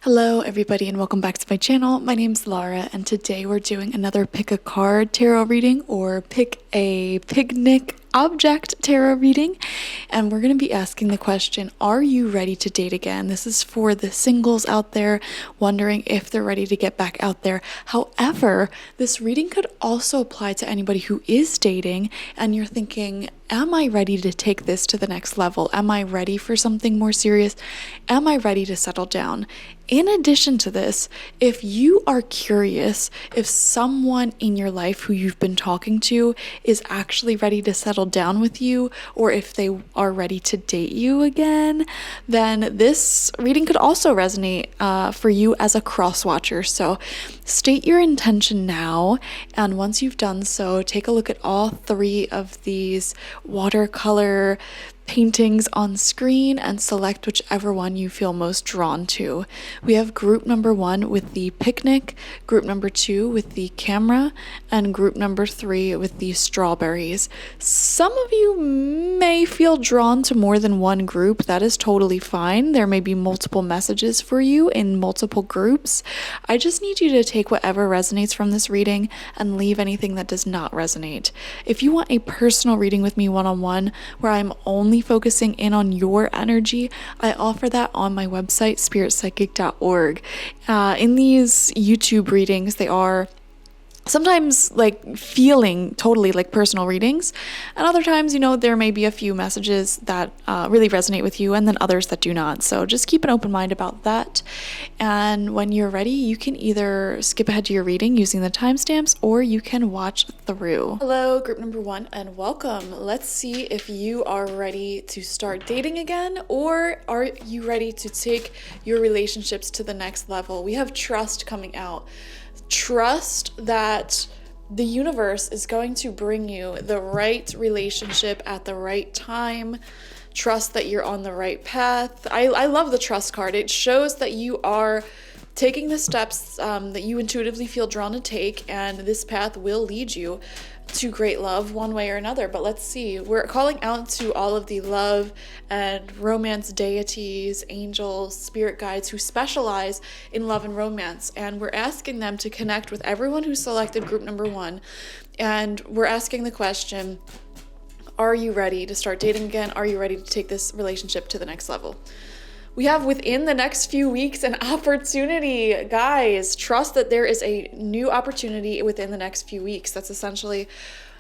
Hello everybody and welcome back to my channel. My name's Laura and today we're doing another pick a card tarot reading or pick a picnic object tarot reading, and we're going to be asking the question, are you ready to date again? This is for the singles out there wondering if they're ready to get back out there. However, this reading could also apply to anybody who is dating and you're thinking, am I ready to take this to the next level? Am I ready for something more serious? Am I ready to settle down? In addition to this, if you are curious if someone in your life who you've been talking to is actually ready to settle down with you, or if they are ready to date you again, then this reading could also resonate for you as a cross watcher. So state your intention now, and once you've done so, take a look at all three of these watercolor paintings on screen and select whichever one you feel most drawn to. We have group number 1 with the picnic, group number 2 with the camera, and group number 3 with the strawberries. Some of you may feel drawn to more than one group. That is totally fine. There may be multiple messages for you in multiple groups. I just need you to take whatever resonates from this reading and leave anything that does not resonate. If you want a personal reading with me one-on-one where I'm only focusing in on your energy, I offer that on my website, spiritpsychic.org. In these YouTube readings, they are sometimes like feeling totally like personal readings, and other times, there may be a few messages that really resonate with you and then others that do not. So just keep an open mind about that. And when you're ready, you can either skip ahead to your reading using the timestamps or you can watch through. Hello, group number 1, and welcome. Let's see if you are ready to start dating again, or are you ready to take your relationships to the next level. We have trust coming out. Trust that the universe is going to bring you the right relationship at the right time. Trust that you're on the right path. I love the trust card. It shows that you are taking the steps that you intuitively feel drawn to take, and this path will lead you to great love one way or another. But let's see, we're calling out to all of the love and romance deities, angels, spirit guides who specialize in love and romance, and we're asking them to connect with everyone who selected group number 1, and we're asking the question, are you ready to start dating again? Are you ready to take this relationship to the next level? We have within the next few weeks an opportunity. Guys, trust that there is a new opportunity within the next few weeks. That's essentially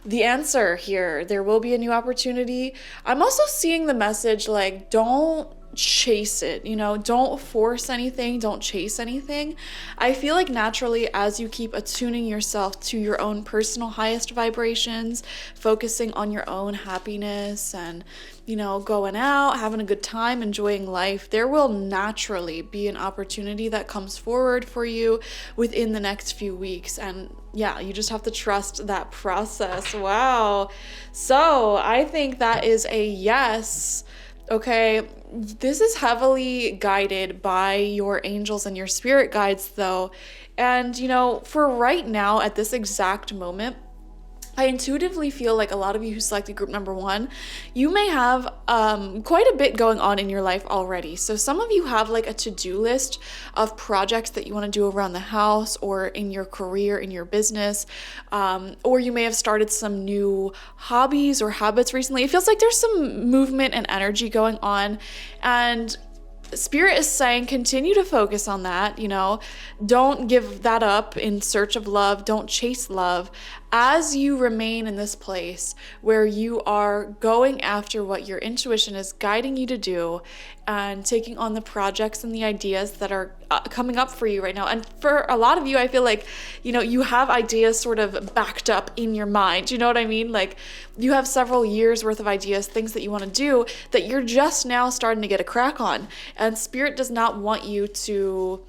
the answer here. There will be a new opportunity. I'm also seeing the message like, don't chase it, don't force anything, don't chase anything. I feel like naturally, as you keep attuning yourself to your own personal highest vibrations, focusing on your own happiness and going out, having a good time, enjoying life, there will naturally be an opportunity that comes forward for you within the next few weeks. And yeah, you just have to trust that process. Wow. So I think that is a yes. Okay, this is heavily guided by your angels and your spirit guides though. And for right now, at this exact moment, I intuitively feel like a lot of you who selected group number 1, you may have quite a bit going on in your life already. So some of you have like a to-do list of projects that you want to do around the house or in your career, in your business, or you may have started some new hobbies or habits recently. It feels like there's some movement and energy going on, and Spirit is saying continue to focus on that, don't give that up in search of love, don't chase love. As you remain in this place where you are going after what your intuition is guiding you to do and taking on the projects and the ideas that are coming up for you right now. And for a lot of you, I feel like, you have ideas sort of backed up in your mind. You know what I mean? Like you have several years worth of ideas, things that you want to do that you're just now starting to get a crack on. And Spirit does not want you to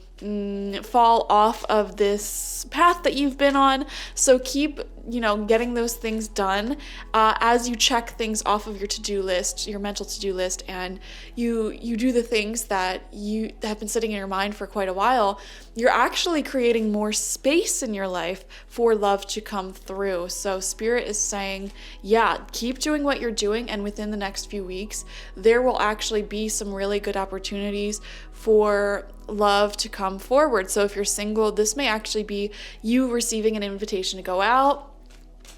fall off of this path that you've been on. So keep getting those things done, as you check things off of your to-do list, your mental to-do list, and you do the things that have been sitting in your mind for quite a while, you're actually creating more space in your life for love to come through. So Spirit is saying, yeah, keep doing what you're doing, and within the next few weeks, there will actually be some really good opportunities for love to come forward. So if you're single, this may actually be you receiving an invitation to go out.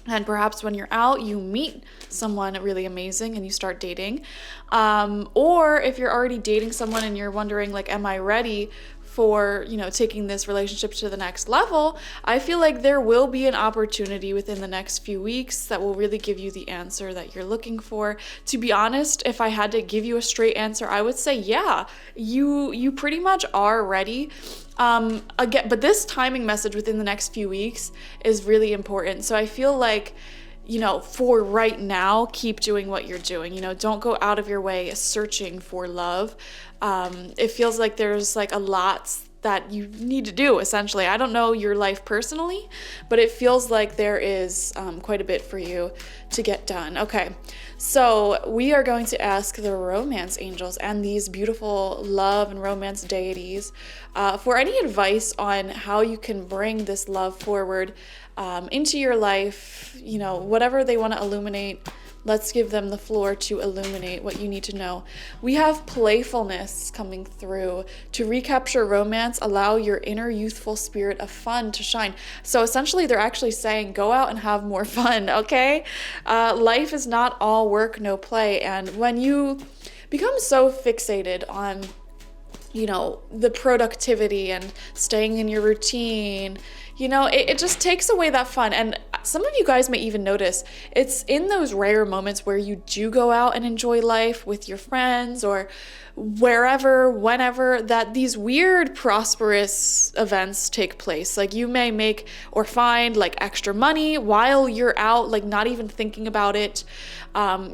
And perhaps when you're out, you meet someone really amazing and you start dating. Or if you're already dating someone and you're wondering, like, am I ready for, taking this relationship to the next level? I feel like there will be an opportunity within the next few weeks that will really give you the answer that you're looking for. To be honest, if I had to give you a straight answer, I would say, yeah, you pretty much are ready. Again, but this timing message within the next few weeks is really important. So I feel like, for right now, keep doing what you're doing. Don't go out of your way searching for love. It feels like there's like a lot that you need to do, essentially. I don't know your life personally, but it feels like there is quite a bit for you to get done. Okay, so we are going to ask the romance angels and these beautiful love and romance deities for any advice on how you can bring this love forward into your life. Whatever they want to illuminate, let's give them the floor to illuminate what you need to know. We have playfulness coming through. To recapture romance, allow your inner youthful spirit of fun to shine. So essentially, they're actually saying, go out and have more fun, okay? Life is not all work, no play. And when you become so fixated on the productivity and staying in your routine, it just takes away that fun. And some of you guys may even notice it's in those rare moments where you do go out and enjoy life with your friends or wherever, whenever, that these weird prosperous events take place. Like you may make or find like extra money while you're out, like not even thinking about it.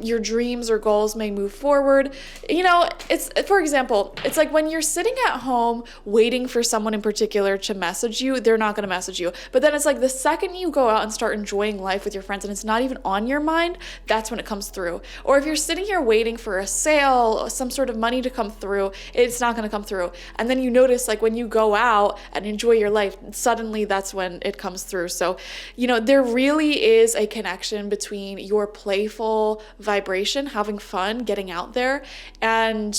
Your dreams or goals may move forward. It's, for example, it's like when you're sitting at home waiting for someone in particular to message you, they're not going to message you. But then it's like the second you go out and start enjoying life with your friends and it's not even on your mind, that's when it comes through. Or if you're sitting here waiting for a sale, some sort of money to come through, it's not going to come through. And then you notice like when you go out and enjoy your life, suddenly that's when it comes through. So, there really is a connection between your playful vibration, having fun, getting out there, and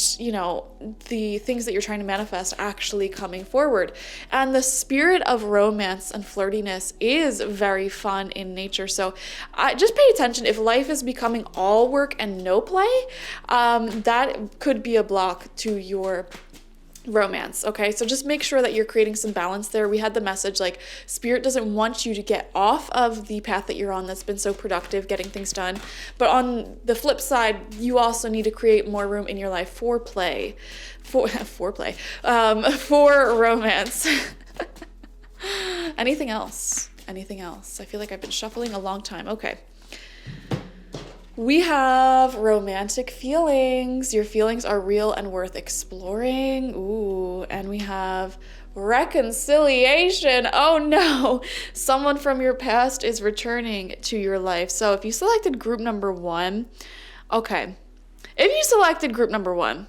the things that you're trying to manifest actually coming forward. And the spirit of romance and flirtiness is very fun in nature. So just pay attention. If life is becoming all work and no play, that could be a block to your romance. Okay, so just make sure that you're creating some balance there. We had the message like Spirit doesn't want you to get off of the path that you're on that's been so productive, getting things done. But on the flip side, you also need to create more room in your life for play, for romance. Anything else? I feel like I've been shuffling a long time. Okay. We have romantic feelings. Your feelings are real and worth exploring. Ooh, and we have reconciliation. Oh no, someone from your past is returning to your life. So if you selected group number 1, okay. If you selected group number 1,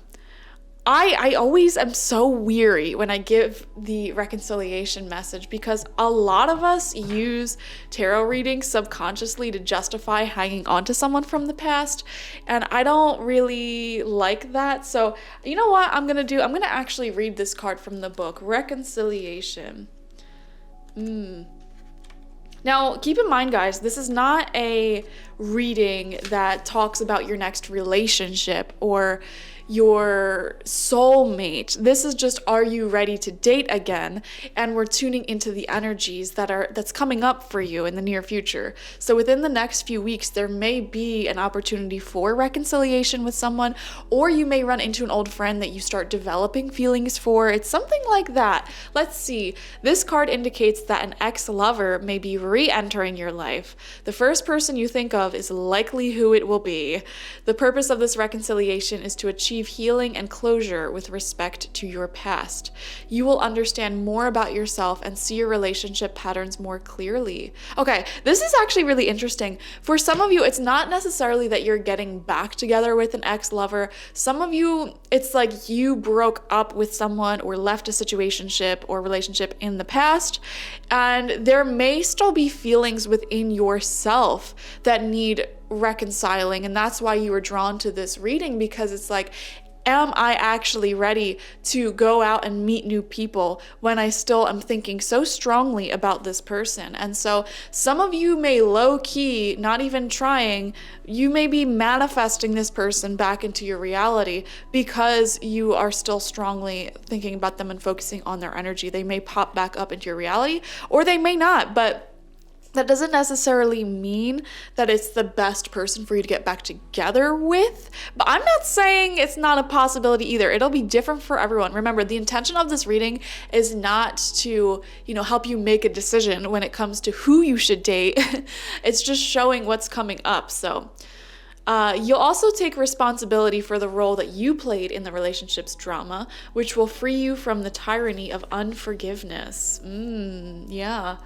I always am so weary when I give the reconciliation message because a lot of us use tarot readings subconsciously to justify hanging on to someone from the past, and I don't really like that. So you know what I'm gonna do? I'm gonna actually read this card from the book, Reconciliation. Now, keep in mind, guys, this is not a reading that talks about your next relationship or your soulmate. This is just, are you ready to date again? And we're tuning into the energies that's coming up for you in the near future. So within the next few weeks, there may be an opportunity for reconciliation with someone, or you may run into an old friend that you start developing feelings for. It's something like that. Let's see. This card indicates that an ex-lover may be re-entering your life. The first person you think of is likely who it will be. The purpose of this reconciliation is to achieve achieve healing and closure with respect to your past. You will understand more about yourself and see your relationship patterns more clearly. Okay, this is actually really interesting. For some of you, it's not necessarily that you're getting back together with an ex-lover. Some of you, it's like you broke up with someone or left a situationship or relationship in the past, and there may still be feelings within yourself that need reconciling. And that's why you were drawn to this reading, because it's like, am I actually ready to go out and meet new people when I still am thinking so strongly about this person? And so some of you may low key, not even trying, you may be manifesting this person back into your reality because you are still strongly thinking about them and focusing on their energy. They may pop back up into your reality, or they may not, but that doesn't necessarily mean that it's the best person for you to get back together with. But I'm not saying it's not a possibility either. It'll be different for everyone. Remember, the intention of this reading is not to, help you make a decision when it comes to who you should date. It's just showing what's coming up. So you'll also take responsibility for the role that you played in the relationship's drama, which will free you from the tyranny of unforgiveness. Yeah.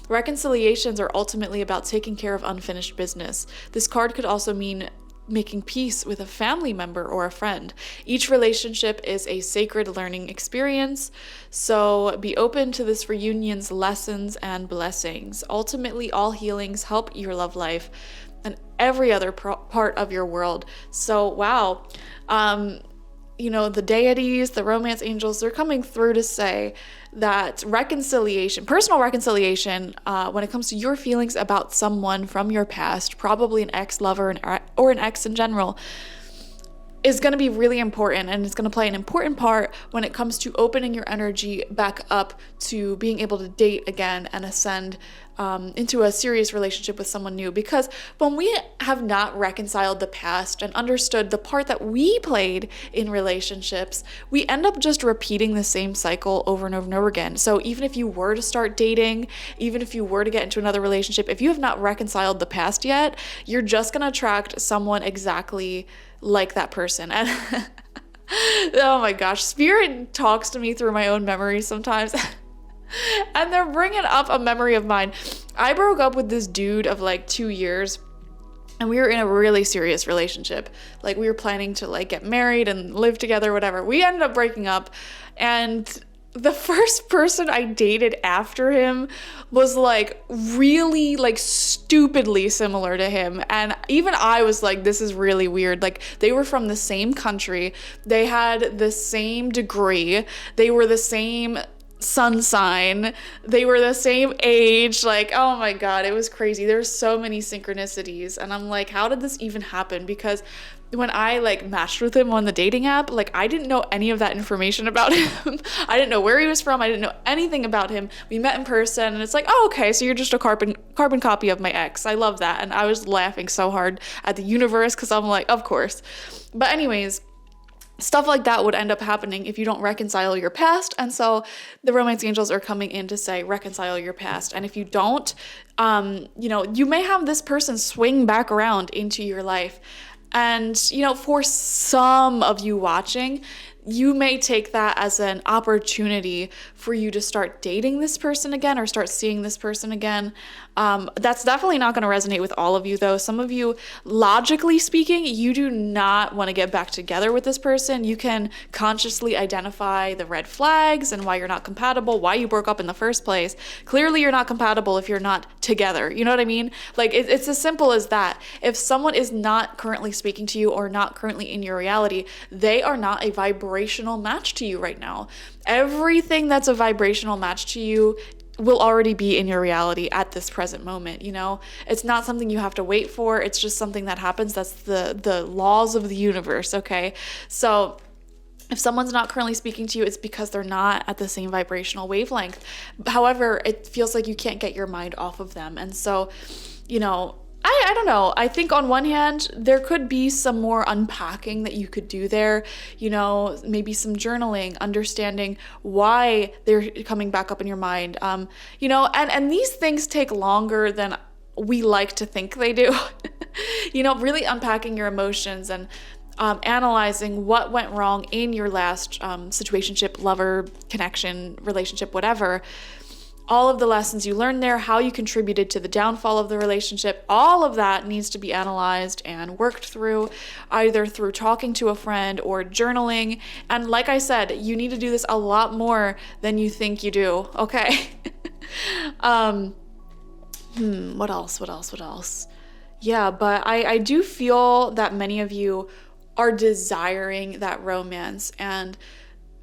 Reconciliations are ultimately about taking care of unfinished business. This card could also mean making peace with a family member or a friend. Each relationship is a sacred learning experience, so be open to this reunion's lessons and blessings. Ultimately, all healings help your love life and every other part of your world. So, wow. The deities, the romance angels, they're coming through to say that reconciliation, personal reconciliation, when it comes to your feelings about someone from your past, probably an ex-lover or an ex in general, is going to be really important, and it's going to play an important part when it comes to opening your energy back up to being able to date again and ascend into a serious relationship with someone new. Because when we have not reconciled the past and understood the part that we played in relationships, we end up just repeating the same cycle over and over and over again. So even if you were to start dating, even if you were to get into another relationship, if you have not reconciled the past yet, you're just going to attract someone exactly like that person. And oh my gosh, spirit talks to me through my own memories sometimes. And they're bringing up a memory of mine. I broke up with this dude of like 2 years, and we were in a really serious relationship. Like, we were planning to like get married and live together, whatever. We ended up breaking up, and the first person I dated after him was like really like stupidly similar to him. And even I was like, this is really weird. Like, they were from the same country. They had the same degree. They were the same sun sign. They were the same age. Like, oh my God, it was crazy. There's so many synchronicities. And I'm like, how did this even happen? Because when I like matched with him on the dating app, like, I didn't know any of that information about him. I didn't know where he was from. I didn't know anything about him. We met in person, and it's like, oh, okay, so you're just a carbon copy of my ex. I love that. And I was laughing so hard at the universe because I'm like, of course. But anyways, stuff like that would end up happening if you don't reconcile your past. And so the romance angels are coming in to say, reconcile your past. And if you don't, you may have this person swing back around into your life. And, for some of you watching, you may take that as an opportunity for you to start dating this person again or start seeing this person again. That's definitely not going to resonate with all of you, though. Some of you, logically speaking, you do not want to get back together with this person. You can consciously identify the red flags and why you're not compatible, why you broke up in the first place. Clearly, you're not compatible if you're not together. You know what I mean? Like, it's as simple as that. If someone is not currently speaking to you or not currently in your reality, they are not a vibrational match to you right now. Everything that's a vibrational match to you will already be in your reality at this present moment. It's not something you have to wait for. It's just something that happens. That's the laws of the universe. Okay. So if someone's not currently speaking to you, it's because they're not at the same vibrational wavelength. However, it feels like you can't get your mind off of them. And so, I don't know. I think on one hand, there could be some more unpacking that you could do there, maybe some journaling, understanding why they're coming back up in your mind, and these things take longer than we like to think they do, really unpacking your emotions and analyzing what went wrong in your last situationship, lover, connection, relationship, whatever. All of the lessons you learned there, how you contributed to the downfall of the relationship, all of that needs to be analyzed and worked through, either through talking to a friend or journaling. And like I said, you need to do this a lot more than you think you do, okay? What else? Yeah, but I do feel that many of you are desiring that romance, and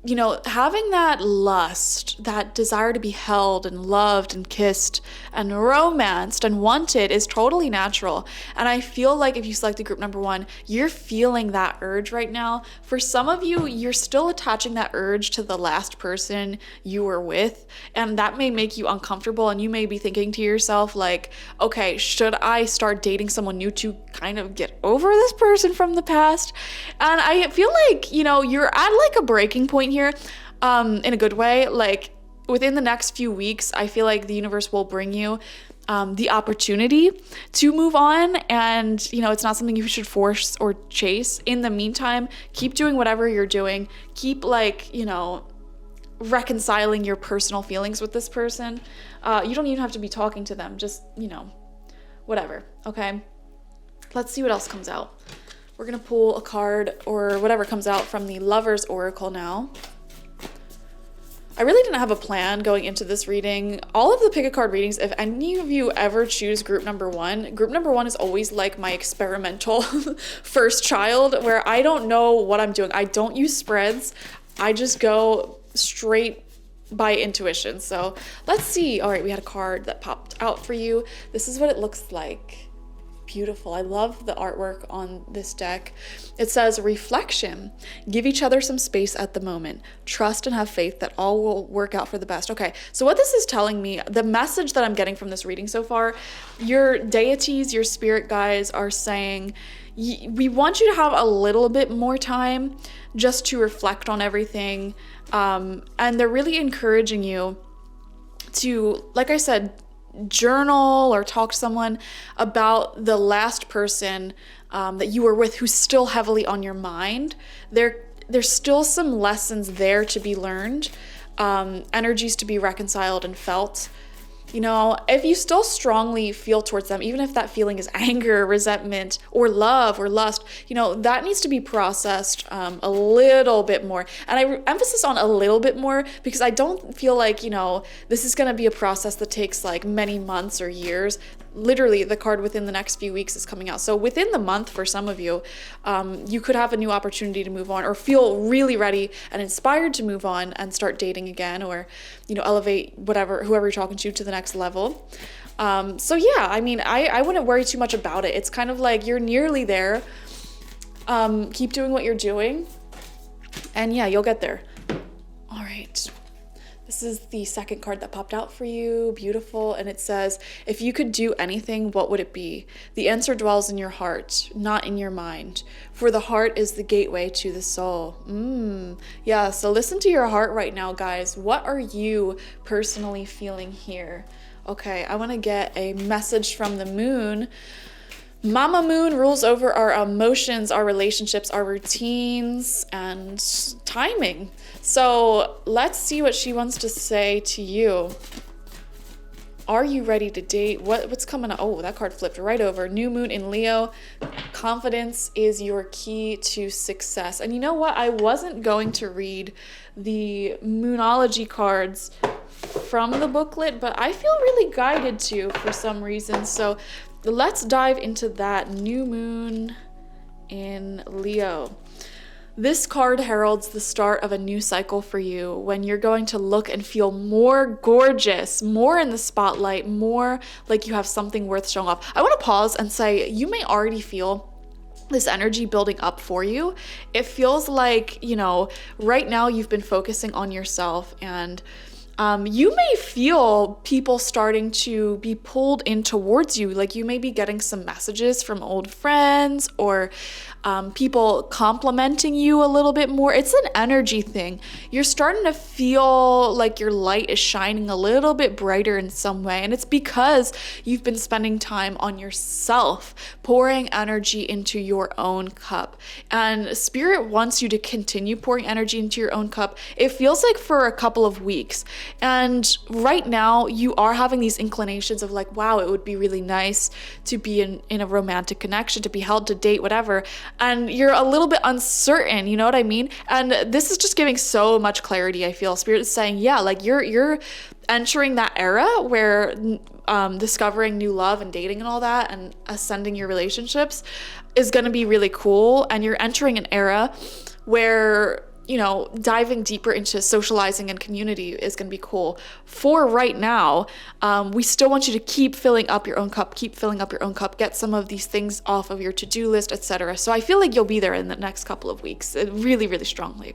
you know, having that lust, that desire to be held and loved and kissed and romanced and wanted is totally natural. And I feel like if you selected group number 1, you're feeling that urge right now. For some of you, you're still attaching that urge to the last person you were with, and that may make you uncomfortable, and you may be thinking to yourself like, okay, should I start dating someone new to kind of get over this person from the past? And I feel like, you know, you're at like a breaking point here, in a good way. Like within the next few weeks, I feel like the universe will bring you the opportunity to move on, and you know, it's not something you should force or chase. In the meantime, keep doing whatever you're doing. Keep like, you know, reconciling your personal feelings with this person. You don't even have to be talking to them, just, you know, whatever. Okay, let's see what else comes out. We're gonna pull a card or whatever comes out from the Lover's Oracle now. I really didn't have a plan going into this reading. All of the pick a card readings, if any of you ever choose group number 1 is always like my experimental first child, where I don't know what I'm doing. I don't use spreads. I just go straight by intuition. So let's see. All right, we had a card that popped out for you. This is what it looks like. Beautiful. I love the artwork on this deck. It says, reflection. Give each other some space at the moment. Trust and have faith that all will work out for the best. Okay, so what this is telling me, the message that I'm getting from this reading so far, your deities, your spirit guides are saying, we want you to have a little bit more time just to reflect on everything. And they're really encouraging you to, like I said, journal or talk to someone about the last person that you were with who's still heavily on your mind. There's still some lessons there to be learned, energies to be reconciled and felt. You know, if you still strongly feel towards them, even if that feeling is anger, resentment, or love or lust, you know, that needs to be processed a little bit more. And I emphasis on a little bit more because I don't feel like, you know, this is going to be a process that takes like many months or years. Literally, the card within the next few weeks is coming out. So within the month, for some of you, you could have a new opportunity to move on or feel really ready and inspired to move on and start dating again, or, you know, elevate whoever you're talking to the next level. So yeah, I mean, I wouldn't worry too much about it. It's kind of like you're nearly there. Keep doing what you're doing, and yeah, you'll get there. All right. This is the second card that popped out for you. Beautiful. And it says, if you could do anything, what would it be? The answer dwells in your heart, not in your mind. For the heart is the gateway to the soul. Yeah, so listen to your heart right now, guys. What are you personally feeling here? Okay, I want to get a message from the moon. Mama Moon rules over our emotions, our relationships, our routines, and timing. So let's see what she wants to say to you. Are you ready to date? What's coming up? Oh, that card flipped right over. New moon in Leo. Confidence is your key to success. And you know what? I wasn't going to read the moonology cards from the booklet, but I feel really guided to for some reason. So let's dive into that. New moon in Leo. This card heralds the start of a new cycle for you, when you're going to look and feel more gorgeous, more in the spotlight, more like you have something worth showing off. I want to pause and say, you may already feel this energy building up for you. It feels like, you know, right now you've been focusing on yourself, and you may feel people starting to be pulled in towards you. Like you may be getting some messages from old friends, or people complimenting you a little bit more. It's an energy thing. You're starting to feel like your light is shining a little bit brighter in some way. And it's because you've been spending time on yourself, pouring energy into your own cup. And Spirit wants you to continue pouring energy into your own cup. It feels like for a couple of weeks. And right now you are having these inclinations of like, wow, it would be really nice to be in a romantic connection, to be held, to date, whatever. And you're a little bit uncertain, you know what I mean? And this is just giving so much clarity. I feel Spirit is saying, yeah, like you're entering that era where discovering new love and dating and all that and ascending your relationships is going to be really cool. And you're entering an era where, you know, diving deeper into socializing and community is going to be cool. For right now, we still want you to keep filling up your own cup, get some of these things off of your to-do list, etc. So I feel like you'll be there in the next couple of weeks, really, really strongly.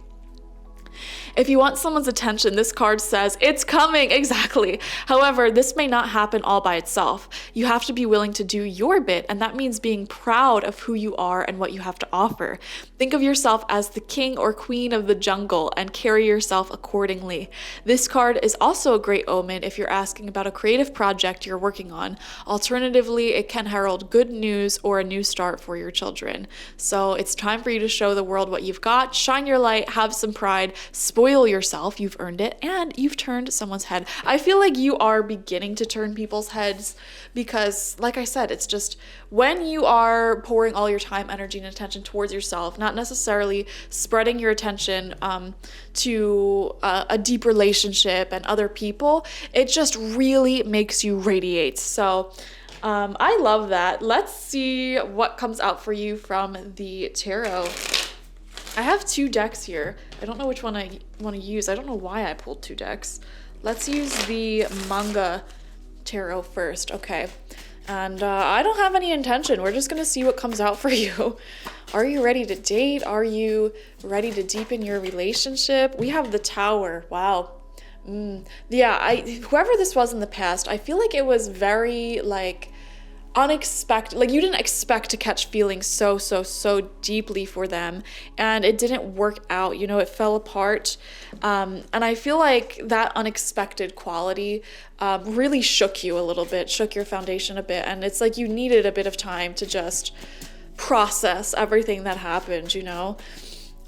If you want someone's attention, this card says it's coming. Exactly. However, this may not happen all by itself. You have to be willing to do your bit, and that means being proud of who you are and what you have to offer. Think of yourself as the king or queen of the jungle and carry yourself accordingly. This card is also a great omen if you're asking about a creative project you're working on. Alternatively, it can herald good news or a new start for your children. So it's time for you to show the world what you've got, shine your light, have some pride, spoil yourself, you've earned it, and you've turned someone's head. I feel like you are beginning to turn people's heads because, like I said, it's just when you are pouring all your time, energy, and attention towards yourself, not necessarily spreading your attention to a deep relationship and other people, it just really makes you radiate. So I love that. Let's see what comes out for you from the tarot. I have 2 decks here. I don't know which one I want to use. I don't know why I pulled 2 decks. Let's use the manga tarot first. Okay. And I don't have any intention. We're just going to see what comes out for you. Are you ready to date? Are you ready to deepen your relationship? We have the Tower. Wow. Yeah, whoever this was in the past, I feel like it was very like unexpected. Like you didn't expect to catch feelings so deeply for them, and it didn't work out. You know, it fell apart. And I feel like that unexpected quality really shook you a little bit, shook your foundation a bit. And it's like you needed a bit of time to just process everything that happened, you know?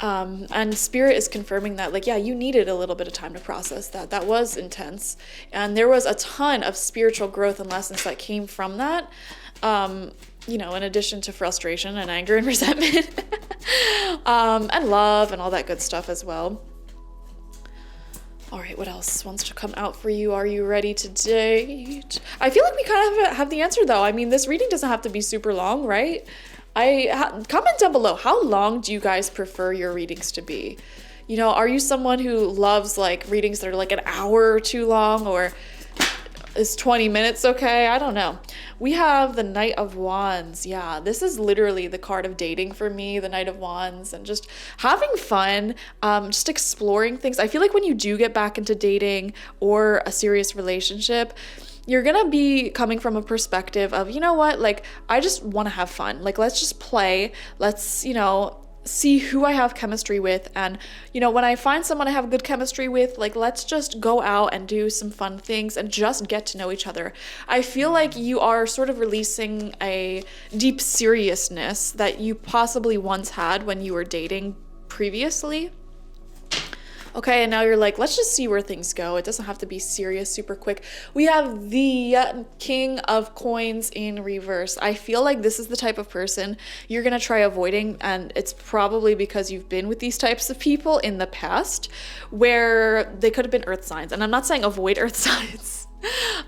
And Spirit is confirming that, like, yeah, you needed a little bit of time to process that. That was intense. And there was a ton of spiritual growth and lessons that came from that, you know, in addition to frustration and anger and resentment, and love and all that good stuff as well. All right, what else wants to come out for you? Are you ready to date? I feel like we kind of have the answer, though. I mean, this reading doesn't have to be super long, right? Comment down below, how long do you guys prefer your readings to be? You know, are you someone who loves like readings that are like an hour or too long, or is 20 minutes okay? I don't know. We have the Knight of Wands. Yeah, this is literally the card of dating for me, the Knight of Wands, and just having fun, just exploring things. I feel like when you do get back into dating or a serious relationship, you're gonna be coming from a perspective of, you know what, like, I just want to have fun. Like, let's just play. Let's, you know, see who I have chemistry with. And, you know, when I find someone I have good chemistry with, like, let's just go out and do some fun things and just get to know each other. I feel like you are sort of releasing a deep seriousness that you possibly once had when you were dating previously. Okay, and now you're like, let's just see where things go. It doesn't have to be serious super quick. We have the King of Coins in reverse. I feel like this is the type of person you're going to try avoiding, and it's probably because you've been with these types of people in the past where they could have been earth signs. And I'm not saying avoid earth signs.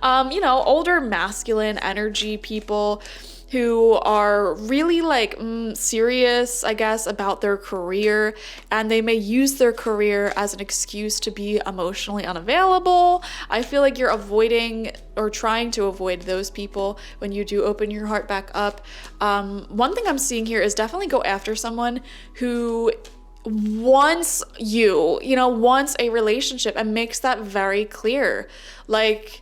You know, older masculine energy people who are really like serious, I guess, about their career, and they may use their career as an excuse to be emotionally unavailable. I feel like you're avoiding or trying to avoid those people when you do open your heart back up. One thing I'm seeing here is definitely go after someone who wants you know, wants a relationship and makes that very clear. Like,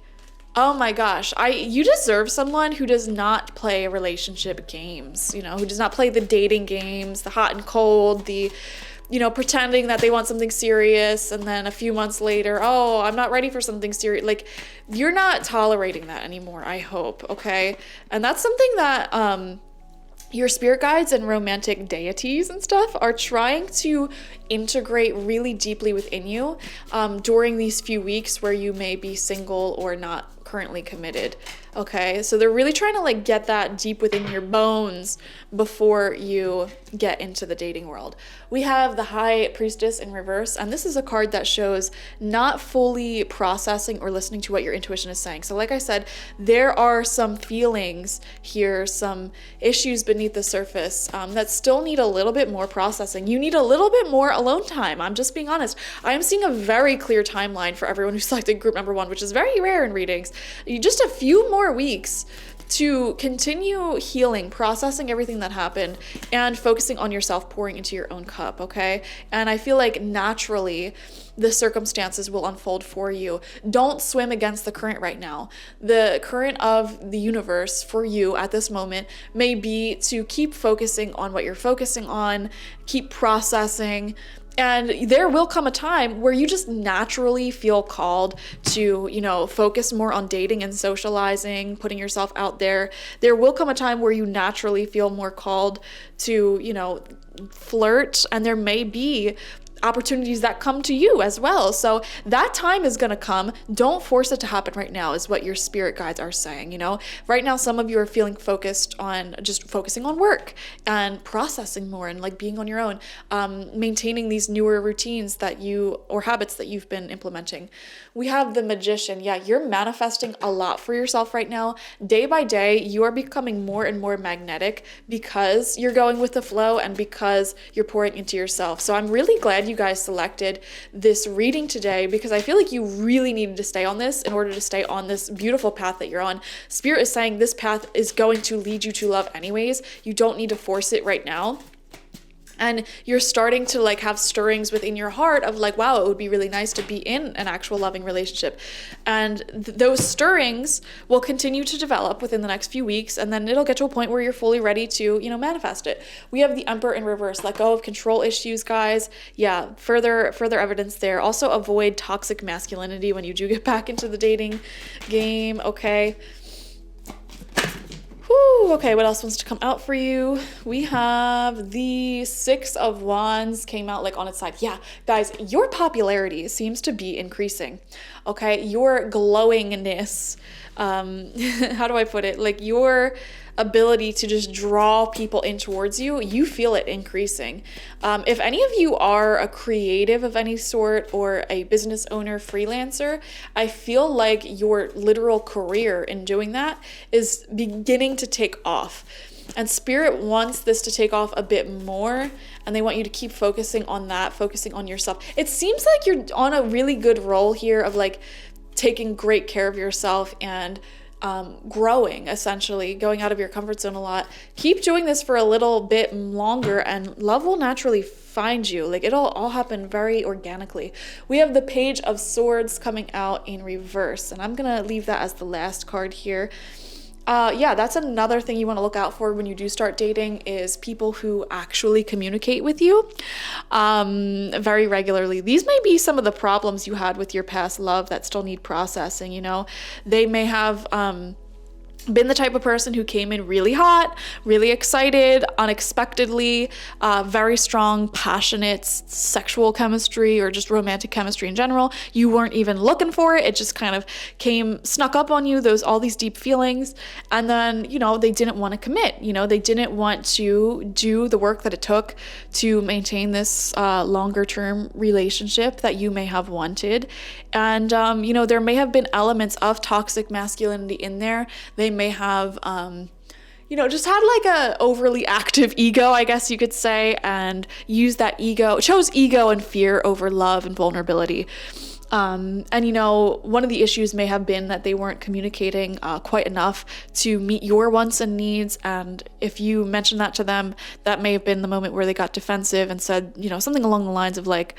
Oh my gosh. You deserve someone who does not play relationship games, who does not play the dating games, the hot and cold, the pretending that they want something serious and then a few months later, oh, I'm not ready for something serious. Like, you're not tolerating that anymore, I hope, okay? And that's something that your spirit guides and romantic deities and stuff are trying to integrate really deeply within you during these few weeks where you may be single or not currently committed. Okay, so they're really trying to like get that deep within your bones before you get into the dating world. We have the High Priestess in reverse, and this is a card that shows not fully processing or listening to what your intuition is saying. So like I said, there are some feelings here, some issues beneath the surface that still need a little bit more processing. You need a little bit more alone time. I'm just being honest. I am seeing a very clear timeline for everyone who selected group number 1, which is very rare in readings. Just a few more weeks to continue healing, processing everything that happened, and focusing on yourself, pouring into your own cup, okay? And I feel like naturally the circumstances will unfold for you. Don't swim against the current right now. The current of the universe for you at this moment may be to keep focusing on what you're focusing on, keep processing. And there will come a time where you just naturally feel called to, focus more on dating and socializing, putting yourself out there. There will come a time where you naturally feel more called to, flirt, and there may be opportunities that come to you as well. So that time is going to come. Don't force it to happen right now is what your spirit guides are saying. Right now, some of you are feeling focused on just focusing on work and processing more and like being on your own, maintaining these newer routines or habits that you've been implementing. We have the Magician. Yeah, you're manifesting a lot for yourself right now. Day by day, you are becoming more and more magnetic because you're going with the flow and because you're pouring into yourself. So I'm really glad you guys selected this reading today because I feel like you really needed to stay on this in order to stay on this beautiful path that you're on. Spirit is saying this path is going to lead you to love anyways. You don't need to force it right now. And you're starting to like have stirrings within your heart of like, wow, it would be really nice to be in an actual loving relationship. And those stirrings will continue to develop within the next few weeks. And then it'll get to a point where you're fully ready to, manifest it. We have the Emperor in reverse. Let go of control issues, guys. Yeah, further evidence there. Also avoid toxic masculinity when you do get back into the dating game, okay? Okay, what else wants to come out for you? We have the Six of Wands came out like on its side. Yeah, guys, your popularity seems to be increasing. Okay, your glowingness, how do I put it? Like your ability to just draw people in towards you, you feel it increasing. If any of you are a creative of any sort or a business owner, freelancer, I feel like your literal career in doing that is beginning to take off. And Spirit wants this to take off a bit more, and they want you to keep focusing on that, focusing on yourself. It seems like you're on a really good roll here of like taking great care of yourself and growing, essentially, going out of your comfort zone a lot. Keep doing this for a little bit longer and love will naturally find you. Like it'll all happen very organically. We have the Page of Swords coming out in reverse, and I'm gonna leave that as the last card here. Yeah, that's another thing you want to look out for when you do start dating is people who actually communicate with you very regularly. These may be some of the problems you had with your past love that still need processing, They may have been the type of person who came in really hot, really excited, unexpectedly, very strong, passionate sexual chemistry or just romantic chemistry in general. You weren't even looking for it. It just kind of snuck up on you, all these deep feelings. And then, they didn't want to commit. They didn't want to do the work that it took to maintain this longer term relationship that you may have wanted. And, there may have been elements of toxic masculinity in there. They may have, just had like a overly active ego, I guess you could say, and chose ego and fear over love and vulnerability. And one of the issues may have been that they weren't communicating quite enough to meet your wants and needs. And if you mentioned that to them, that may have been the moment where they got defensive and said, something along the lines of like,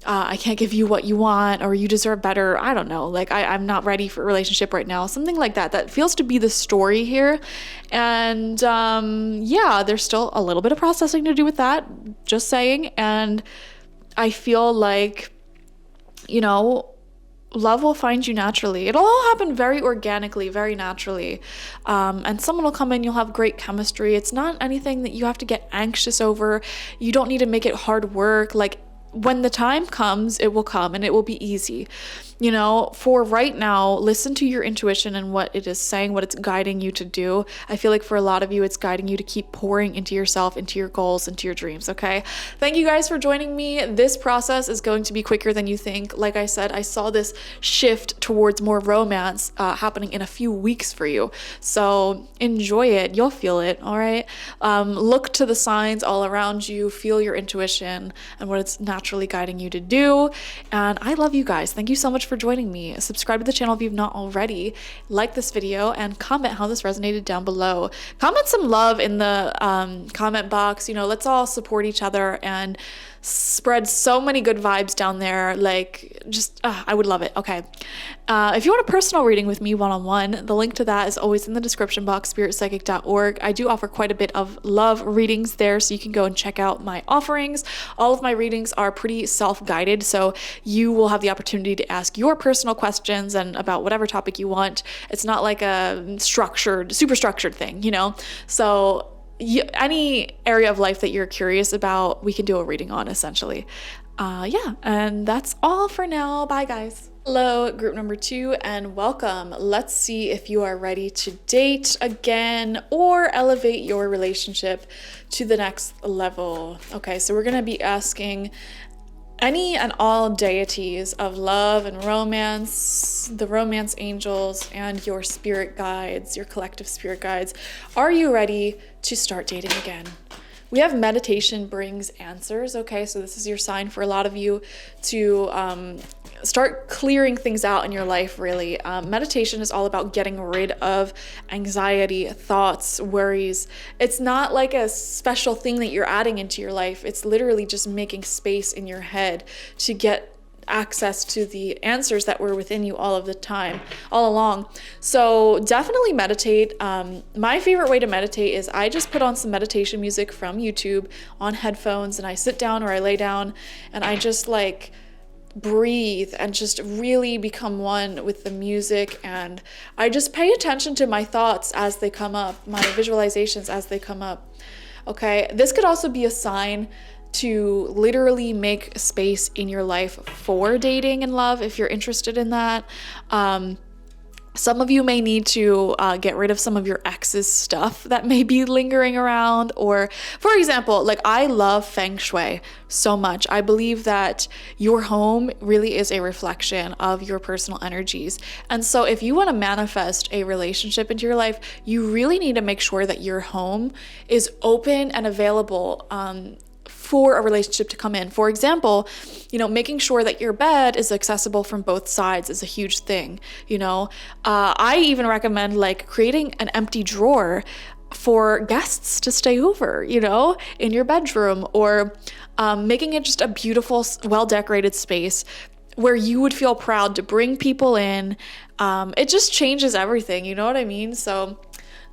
I can't give you what you want, or you deserve better. I don't know. Like, I'm not ready for a relationship right now. Something like that. That feels to be the story here. And yeah, there's still a little bit of processing to do with that. Just saying. And I feel like, you know, love will find you naturally. It'll all happen very organically, very naturally. And someone will come in, you'll have great chemistry. It's not anything that you have to get anxious over. You don't need to make it hard work. Like, when the time comes, it will come and it will be easy. You know, for right now, listen to your intuition and what it is saying, what it's guiding you to do. I feel like for a lot of you, it's guiding you to keep pouring into yourself, into your goals, into your dreams, okay? Thank you guys for joining me. This process is going to be quicker than you think. Like I said, I saw this shift towards more romance happening in a few weeks for you. So enjoy it. You'll feel it, all right? Look to the signs all around you. Feel your intuition and what it's naturally guiding you to do. And I love you guys. Thank you so much for joining me. Subscribe to the channel if you've not already. Like this video and comment how this resonated down below. Comment some love in the comment box. You know, let's all support each other and spread so many good vibes down there. Like, just I would love it. Okay, if you want a personal reading with me one-on-one, the link to that is always in the description box, spiritpsychic.org. I do offer quite a bit of love readings there, so you can go and check out my offerings. All of my readings are pretty self-guided, so you will have the opportunity to ask your personal questions and about whatever topic you want. It's not like a super structured thing, you know? So any area of life that you're curious about, we can do a reading on, essentially. Yeah, and that's all for now. Bye, guys. Hello, group number 2, and welcome. Let's see if you are ready to date again or elevate your relationship to the next level. Okay, so we're going to be asking any and all deities of love and romance, the romance angels, and your spirit guides, your collective spirit guides. Are you ready to start dating again? We have meditation brings answers, okay? So this is your sign for a lot of you to start clearing things out in your life, really. Meditation is all about getting rid of anxiety, thoughts, worries. It's not like a special thing that you're adding into your life. It's literally just making space in your head to get access to the answers that were within you all of the time, all along. So definitely meditate. My favorite way to meditate is I just put on some meditation music from YouTube on headphones, and I sit down or I lay down and I just like breathe and just really become one with the music, and I just pay attention to my thoughts as they come up, my visualizations as they come up. Okay, this could also be a sign to literally make space in your life for dating and love if you're interested in that. Some of you may need to get rid of some of your ex's stuff that may be lingering around. Or, for example, like I love Feng Shui so much. I believe that your home really is a reflection of your personal energies. And so if you want to manifest a relationship into your life, you really need to make sure that your home is open and available for a relationship to come in. For example, you know, making sure that your bed is accessible from both sides is a huge thing. You know, I even recommend like creating an empty drawer for guests to stay over, you know, in your bedroom, or making it just a beautiful, well-decorated space where you would feel proud to bring people in. It just changes everything, you know what I mean? So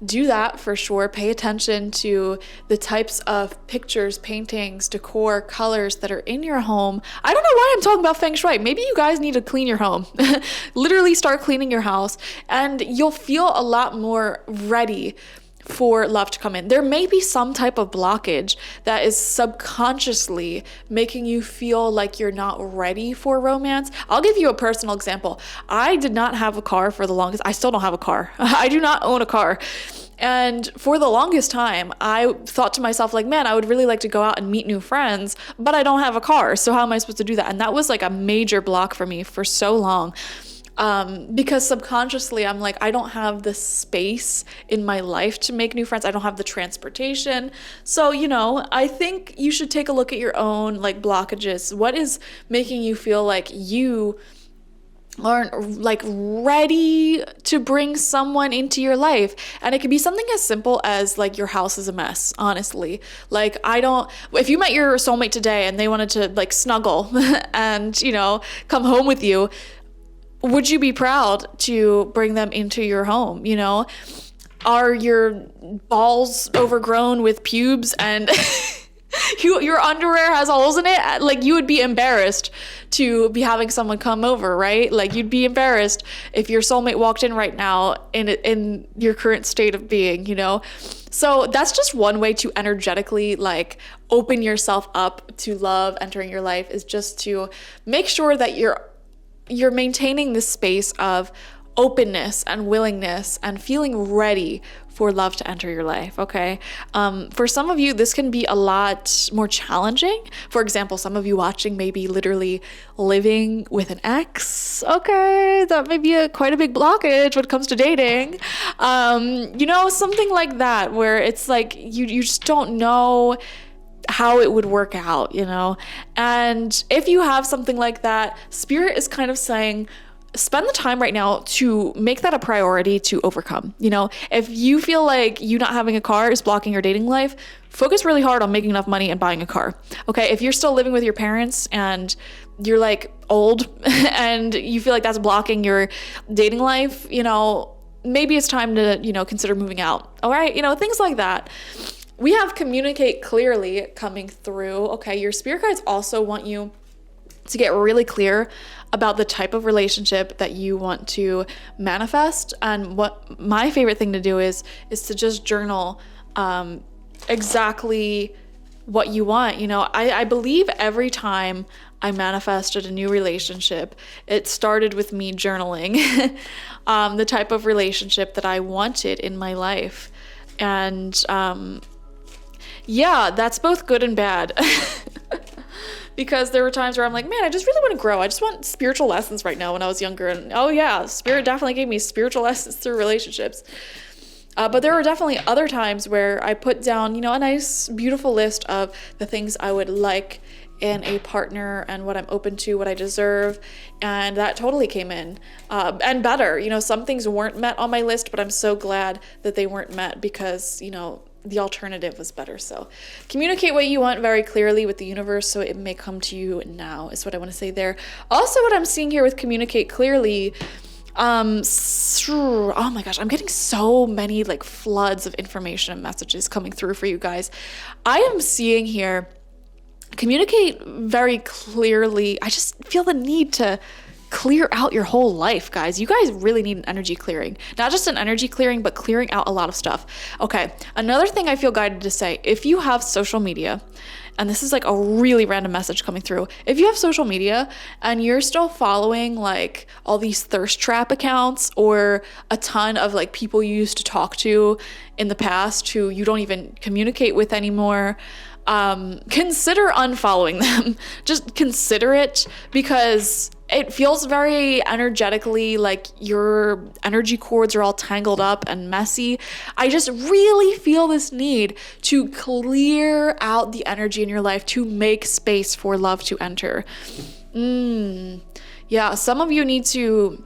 do that for sure. Pay attention to the types of pictures, paintings, decor, colors that are in your home. I don't know why I'm talking about Feng Shui. Maybe you guys need to clean your home. Literally start cleaning your house, and you'll feel a lot more ready for love to come in. There may be some type of blockage that is subconsciously making you feel like you're not ready for romance. I'll give you a personal example. I did not have a car for the longest. I still don't have a car. I do not own a car. And for the longest time, I thought to myself, like, man, I would really like to go out and meet new friends, but I don't have a car. So how am I supposed to do that? And that was like a major block for me for so long. Because subconsciously I'm like, I don't have the space in my life to make new friends. I don't have the transportation. So, you know, I think you should take a look at your own like blockages. What is making you feel like you aren't like ready to bring someone into your life. And it could be something as simple as like your house is a mess, honestly. Like if you met your soulmate today and they wanted to like snuggle and, you know, come home with you, would you be proud to bring them into your home? You know, are your balls overgrown with pubes and your underwear has holes in it? Like, you would be embarrassed to be having someone come over, right? Like, you'd be embarrassed if your soulmate walked in right now in your current state of being, you know? So that's just one way to energetically like open yourself up to love entering your life, is just to make sure that you're maintaining this space of openness and willingness and feeling ready for love to enter your life, okay? For some of you, this can be a lot more challenging. For example, some of you watching may be literally living with an ex, okay? That may be quite a big blockage when it comes to dating. You know, something like that, where it's like you just don't know how it would work out, you know? And if you have something like that, Spirit is kind of saying, spend the time right now to make that a priority to overcome. You know, if you feel like you not having a car is blocking your dating life, focus really hard on making enough money and buying a car. Okay, if you're still living with your parents and you're like old and you feel like that's blocking your dating life, you know, maybe it's time to, you know, consider moving out. All right, you know, things like that. We have communicate clearly coming through. Okay, your spirit guides also want you to get really clear about the type of relationship that you want to manifest. And what my favorite thing to do is to just journal exactly what you want. You know, I believe every time I manifested a new relationship, it started with me journaling the type of relationship that I wanted in my life. And yeah, that's both good and bad. Because there were times where I'm like, man, I just really want to grow. I just want spiritual lessons right now when I was younger. And oh yeah, Spirit definitely gave me spiritual lessons through relationships. But there were definitely other times where I put down, you know, a nice, beautiful list of the things I would like in a partner and what I'm open to, what I deserve. And that totally came in. And better, you know, some things weren't met on my list, but I'm so glad that they weren't met because, you know, the alternative was better. So communicate what you want very clearly with the universe so it may come to you now, is what I want to say there. Also, what I'm seeing here with communicate clearly, oh my gosh, I'm getting so many like floods of information and messages coming through for you guys. I am seeing here communicate very clearly. I just feel the need to clear out your whole life, guys. You guys really need an energy clearing. Not just an energy clearing, but clearing out a lot of stuff. Okay, another thing I feel guided to say, if you have social media, and this is like a really random message coming through, if you have social media and you're still following like all these thirst trap accounts or a ton of like people you used to talk to in the past who you don't even communicate with anymore, consider unfollowing them. Just consider it, because it feels very energetically like your energy cords are all tangled up and messy. I just really feel this need to clear out the energy in your life to make space for love to enter. Yeah, some of you need to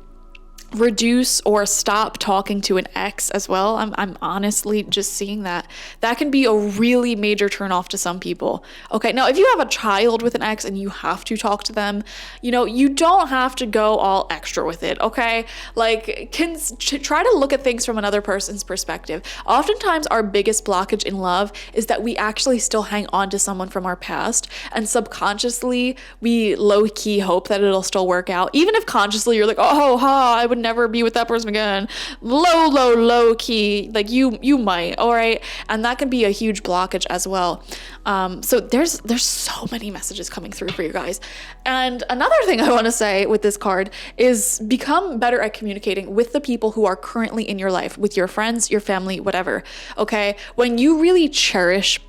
reduce or stop talking to an ex as well. I'm honestly just seeing that. That can be a really major turnoff to some people. Okay, now if you have a child with an ex and you have to talk to them, you know, you don't have to go all extra with it, okay? Like, try to look at things from another person's perspective. Oftentimes our biggest blockage in love is that we actually still hang on to someone from our past, and subconsciously we low-key hope that it'll still work out. Even if consciously you're like, oh, I would never be with that person again. Low key, like you might, all right? And that can be a huge blockage as well. So there's so many messages coming through for you guys. And another thing I want to say with this card is become better at communicating with the people who are currently in your life, with your friends, your family, whatever, okay? When you really cherish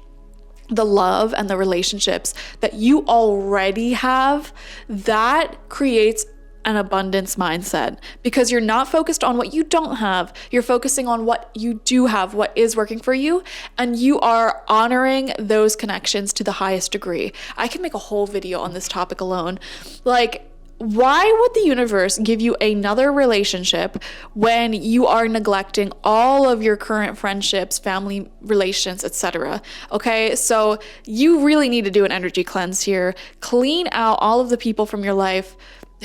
the love and the relationships that you already have, that creates an abundance mindset, because you're not focused on what you don't have. You're focusing on what you do have, what is working for you, and you are honoring those connections to the highest degree. I can make a whole video on this topic alone. Like, why would the universe give you another relationship when you are neglecting all of your current friendships, family relations, etc.? Okay, so you really need to do an energy cleanse here. Clean out all of the people from your life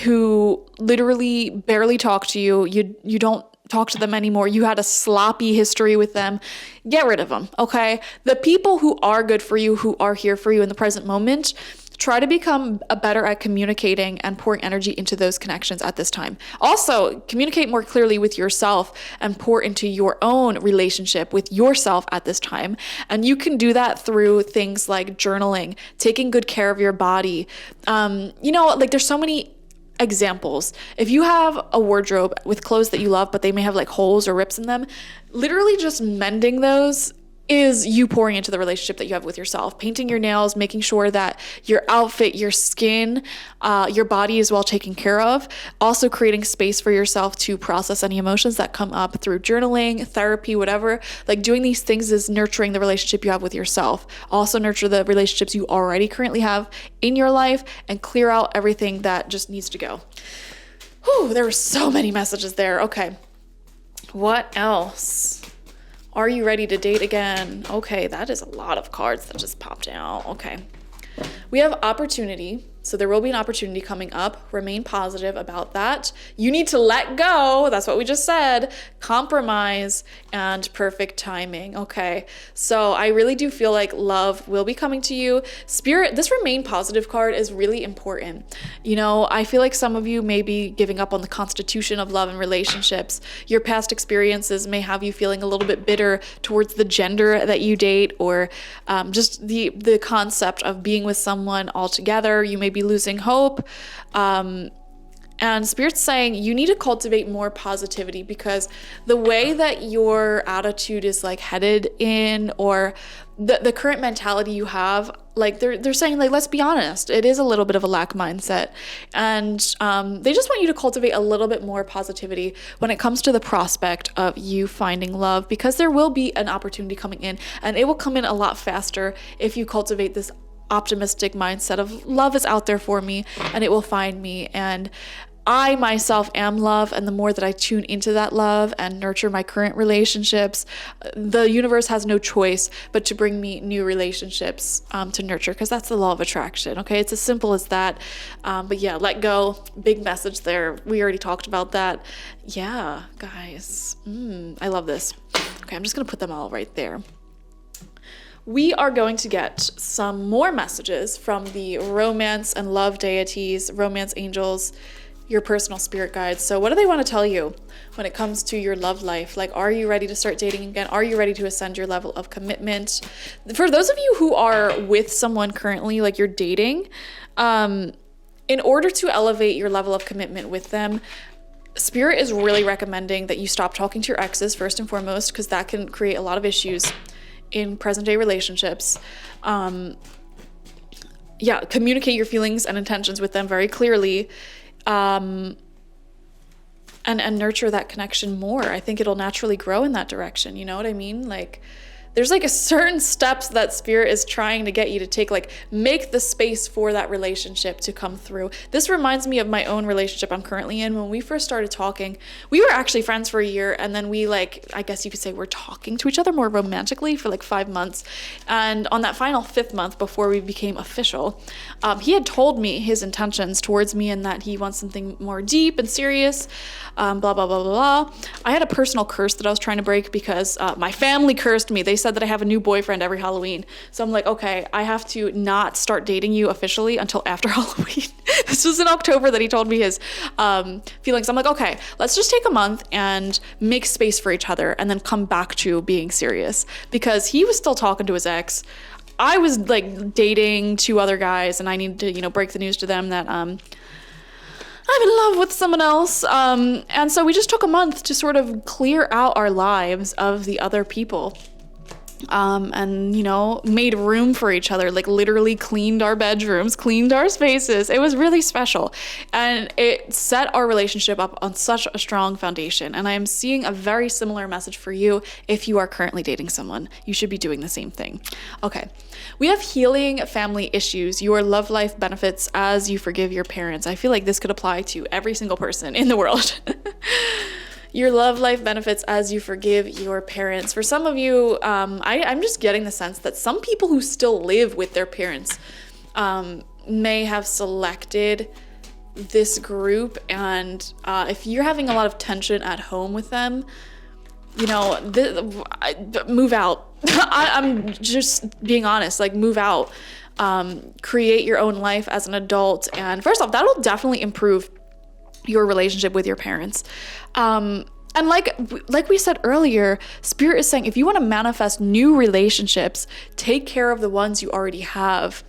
who literally barely talk to you. You don't talk to them anymore. You had a sloppy history with them. Get rid of them, okay? The people who are good for you, who are here for you in the present moment, try to become better at communicating and pouring energy into those connections at this time. Also, communicate more clearly with yourself and pour into your own relationship with yourself at this time. And you can do that through things like journaling, taking good care of your body. Like there's so many examples. If you have a wardrobe with clothes that you love, but they may have like holes or rips in them, literally just mending those is you pouring into the relationship that you have with yourself. Painting your nails, making sure that your outfit, your skin, your body is well taken care of. Also creating space for yourself to process any emotions that come up through journaling, therapy, whatever. Like doing these things is nurturing the relationship you have with yourself. Also nurture the relationships you already currently have in your life and clear out everything that just needs to go. Whew, there were so many messages there. Okay. What else? Are you ready to date again? Okay, that is a lot of cards that just popped out. Okay. We have opportunity. So there will be an opportunity coming up. Remain positive about that. You need to let go. That's what we just said. Compromise and perfect timing. Okay. So I really do feel like love will be coming to you. Spirit, this remain positive card is really important. I feel like some of you may be giving up on the constitution of love and relationships. Your past experiences may have you feeling a little bit bitter towards the gender that you date, or just the concept of being with someone altogether. You may be losing hope. And Spirit's saying you need to cultivate more positivity, because the way that your attitude is like headed in, or the current mentality you have, like they're saying, like, let's be honest, it is a little bit of a lack mindset. And they just want you to cultivate a little bit more positivity when it comes to the prospect of you finding love, because there will be an opportunity coming in, and it will come in a lot faster if you cultivate this optimistic mindset of love is out there for me and it will find me, and I myself am love, and the more that I tune into that love and nurture my current relationships, the universe has no choice but to bring me new relationships to nurture, because that's the law of attraction. Okay, it's as simple as that. But yeah, let go. Big message there. We already talked about that. Yeah, guys, I love this. Okay, I'm just gonna put them all right there. We are going to get some more messages from the romance and love deities, romance angels, your personal spirit guides. So what do they want to tell you when it comes to your love life? Like, are you ready to start dating again? Are you ready to ascend your level of commitment? For those of you who are with someone currently, like you're dating, in order to elevate your level of commitment with them, Spirit is really recommending that you stop talking to your exes first and foremost, because that can create a lot of issues in present day relationships. Communicate your feelings and intentions with them very clearly, and nurture that connection more. I think it'll naturally grow in that direction. You know what I mean? Like, there's like a certain steps that Spirit is trying to get you to take, like make the space for that relationship to come through. This reminds me of my own relationship I'm currently in. When we first started talking, we were actually friends for a year, and then we, like, I guess you could say we're talking to each other more romantically for like 5 months. And on that final 5th month before we became official, he had told me his intentions towards me and that he wants something more deep and serious, blah, blah, blah, blah, blah. I had a personal curse that I was trying to break because my family cursed me. They said that I have a new boyfriend every Halloween. So I'm like, okay, I have to not start dating you officially until after Halloween. This was in October that he told me his feelings. I'm like, okay, let's just take a month and make space for each other and then come back to being serious, because he was still talking to his ex. I was like dating 2 other guys, and I needed to, break the news to them that I'm in love with someone else. And so we just took a month to sort of clear out our lives of the other people. and made room for each other, like literally cleaned our bedrooms, cleaned our spaces. It was really special, and it set our relationship up on such a strong foundation. And I am seeing a very similar message for you. If you are currently dating someone, you should be doing the same thing. Okay, we have healing family issues. Your love life benefits as you forgive your parents. I feel like this could apply to every single person in the world. Your love life benefits as you forgive your parents. For some of you, I'm just getting the sense that some people who still live with their parents may have selected this group. And if you're having a lot of tension at home with them, move out. I'm just being honest, like move out. Create your own life as an adult. And first off, that'll definitely improve your relationship with your parents. And like we said earlier, Spirit is saying, if you want to manifest new relationships, take care of the ones you already have.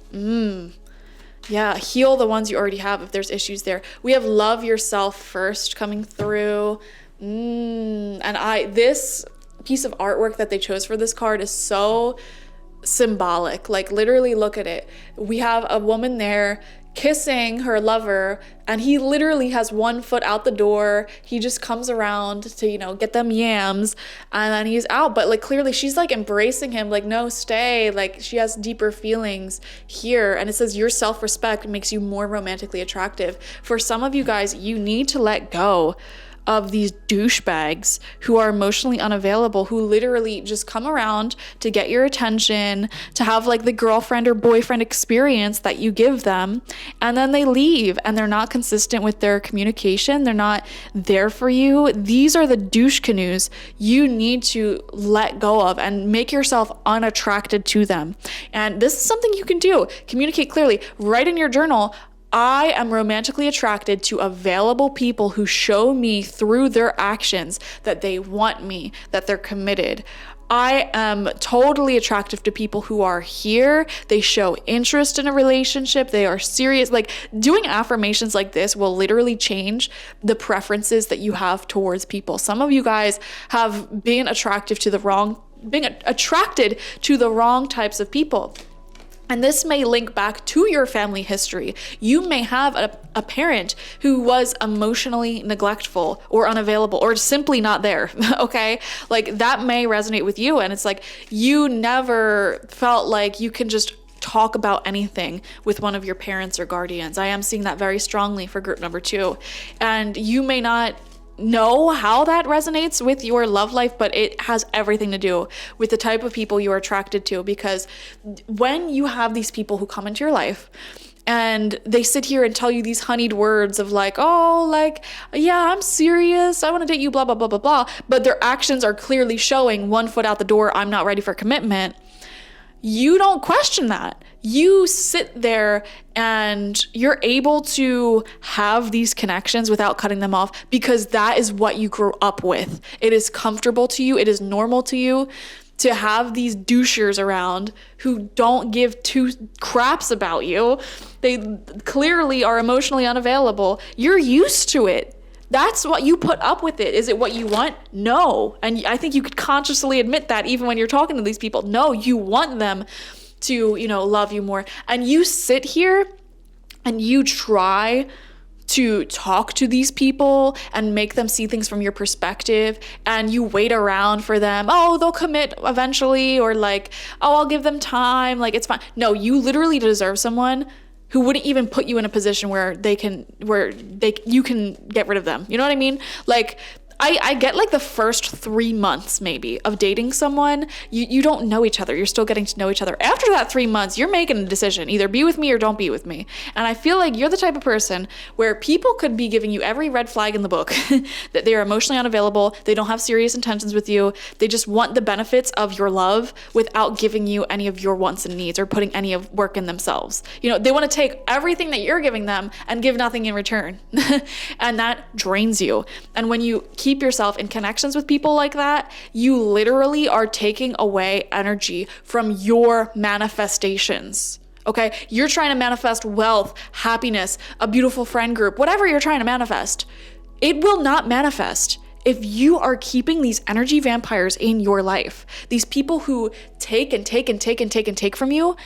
Yeah, heal the ones you already have if there's issues there. We have love yourself first coming through. And this piece of artwork that they chose for this card is so symbolic. Like literally look at it. We have a woman there kissing her lover, and he literally has one foot out the door. He just comes around to get them yams, and then he's out. But like clearly she's like embracing him, like no, stay. Like she has deeper feelings here. And it says your self-respect makes you more romantically attractive. For some of you guys, you need to let go of these douchebags who are emotionally unavailable, who literally just come around to get your attention, to have like the girlfriend or boyfriend experience that you give them, and then they leave and they're not consistent with their communication. They're not there for you. These are the douche canoes you need to let go of and make yourself unattracted to them. And this is something you can do. Communicate clearly. Write in your journal, I am romantically attracted to available people who show me through their actions that they want me, that they're committed. I am totally attractive to people who are here. They show interest in a relationship. They are serious. Like doing affirmations like this will literally change the preferences that you have towards people. Some of you guys have been attracted to the wrong types of people. And this may link back to your family history. You may have a parent who was emotionally neglectful or unavailable or simply not there, okay? Like that may resonate with you, and it's like you never felt like you can just talk about anything with one of your parents or guardians. I am seeing that very strongly for group number 2. And you may not know how that resonates with your love life, but it has everything to do with the type of people you are attracted to. Because when you have these people who come into your life and they sit here and tell you these honeyed words of like, oh, like, yeah, I'm serious, I want to date you, blah, blah, blah, blah, blah, but their actions are clearly showing one foot out the door, I'm not ready for commitment, you don't question that. You sit there and you're able to have these connections without cutting them off because that is what you grew up with. It is comfortable to you. It is normal to you to have these douchers around who don't give two craps about you. They clearly are emotionally unavailable. You're used to it. That's what you put up with it. Is it what you want? No. And I think you could consciously admit that even when you're talking to these people. No, you want them to, love you more. And you sit here and you try to talk to these people and make them see things from your perspective, and you wait around for them. Oh, they'll commit eventually, or like, oh, I'll give them time. Like, it's fine. No, you literally deserve someone who wouldn't even put you in a position where you can get rid of them. You know what I mean? Like, I get like the first 3 months maybe of dating someone, you don't know each other. You're still getting to know each other. After that 3 months, you're making a decision, either be with me or don't be with me. And I feel like you're the type of person where people could be giving you every red flag in the book, that they are emotionally unavailable, they don't have serious intentions with you, they just want the benefits of your love without giving you any of your wants and needs or putting any of work in themselves. They want to take everything that you're giving them and give nothing in return. And that drains you. And when you keep yourself in connections with people like that, you literally are taking away energy from your manifestations. Okay? You're trying to manifest wealth, happiness, a beautiful friend group, whatever you're trying to manifest. It will not manifest if you are keeping these energy vampires in your life, these people who take and take and take and take and take from you.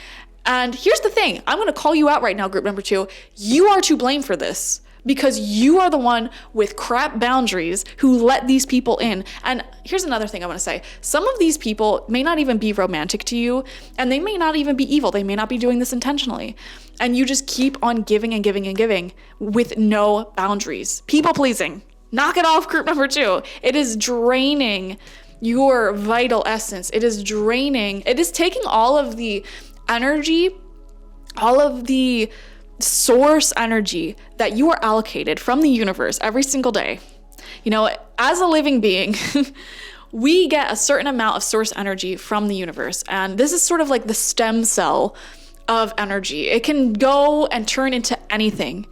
And here's the thing, I'm going to call you out right now, group number 2. You are to blame for this because you are the one with crap boundaries who let these people in. And here's another thing I want to say. Some of these people may not even be romantic to you, and they may not even be evil. They may not be doing this intentionally. And you just keep on giving and giving and giving with no boundaries. People pleasing. Knock it off, group number 2. It is draining your vital essence. It is taking all of the energy, all of the source energy that you are allocated from the universe every single day. You know, as a living being, we get a certain amount of source energy from the universe. And this is sort of like the stem cell of energy. It can go and turn into anything.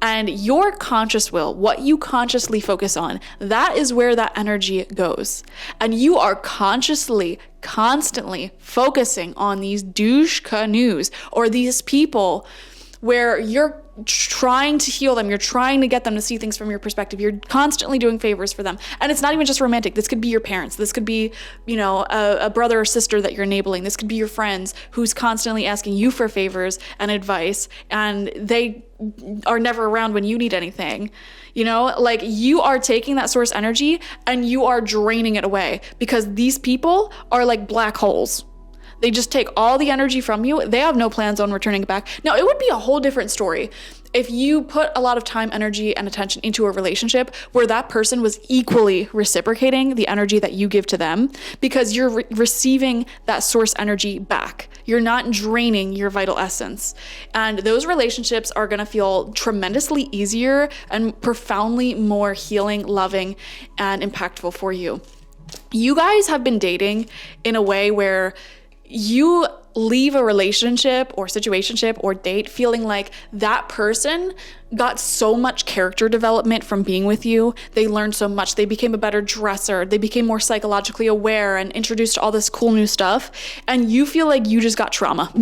And your conscious will, what you consciously focus on, that is where that energy goes. And you are consciously, constantly focusing on these douche canoes or these people where you're trying to heal them. You're trying to get them to see things from your perspective. You're constantly doing favors for them. And it's not even just romantic. This could be your parents. This could be, you know, a brother or sister that you're enabling. This could be your friends who's constantly asking you for favors and advice, and they are never around when you need anything. You know, like, you are taking that source energy and you are draining it away because these people are like black holes. They just take all the energy from you. They have no plans on returning it back. Now, it would be a whole different story if you put a lot of time, energy, and attention into a relationship where that person was equally reciprocating the energy that you give to them, because you're receiving that source energy back. You're not draining your vital essence. And those relationships are going to feel tremendously easier and profoundly more healing, loving, and impactful for you. You guys have been dating in a way where you leave a relationship or situationship or date feeling like that person got so much character development from being with you. They learned so much. They became a better dresser. They became more psychologically aware and introduced to all this cool new stuff. And you feel like you just got trauma.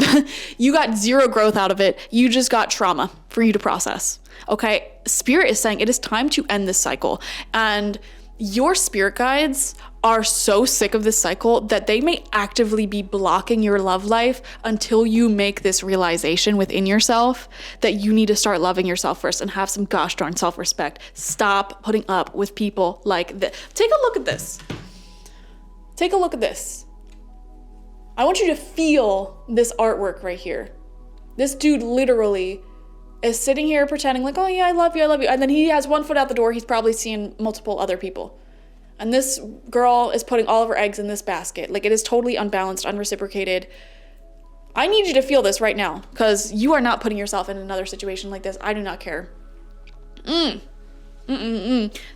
You got zero growth out of it. You just got trauma for you to process. Okay? Spirit is saying it is time to end this cycle. And your spirit guides are so sick of this cycle that they may actively be blocking your love life until you make this realization within yourself that you need to start loving yourself first and have some gosh darn self-respect. Stop putting up with people like this. Take a look at this. Take a look at this. I want you to feel this artwork right here. This dude literally is sitting here pretending like, oh yeah, I love you. And then he has one foot out the door. He's probably seeing multiple other people. And this girl is putting all of her eggs in this basket. Like, it is totally unbalanced, unreciprocated. I need you to feel this right now because you are not putting yourself in another situation like this. I do not care. And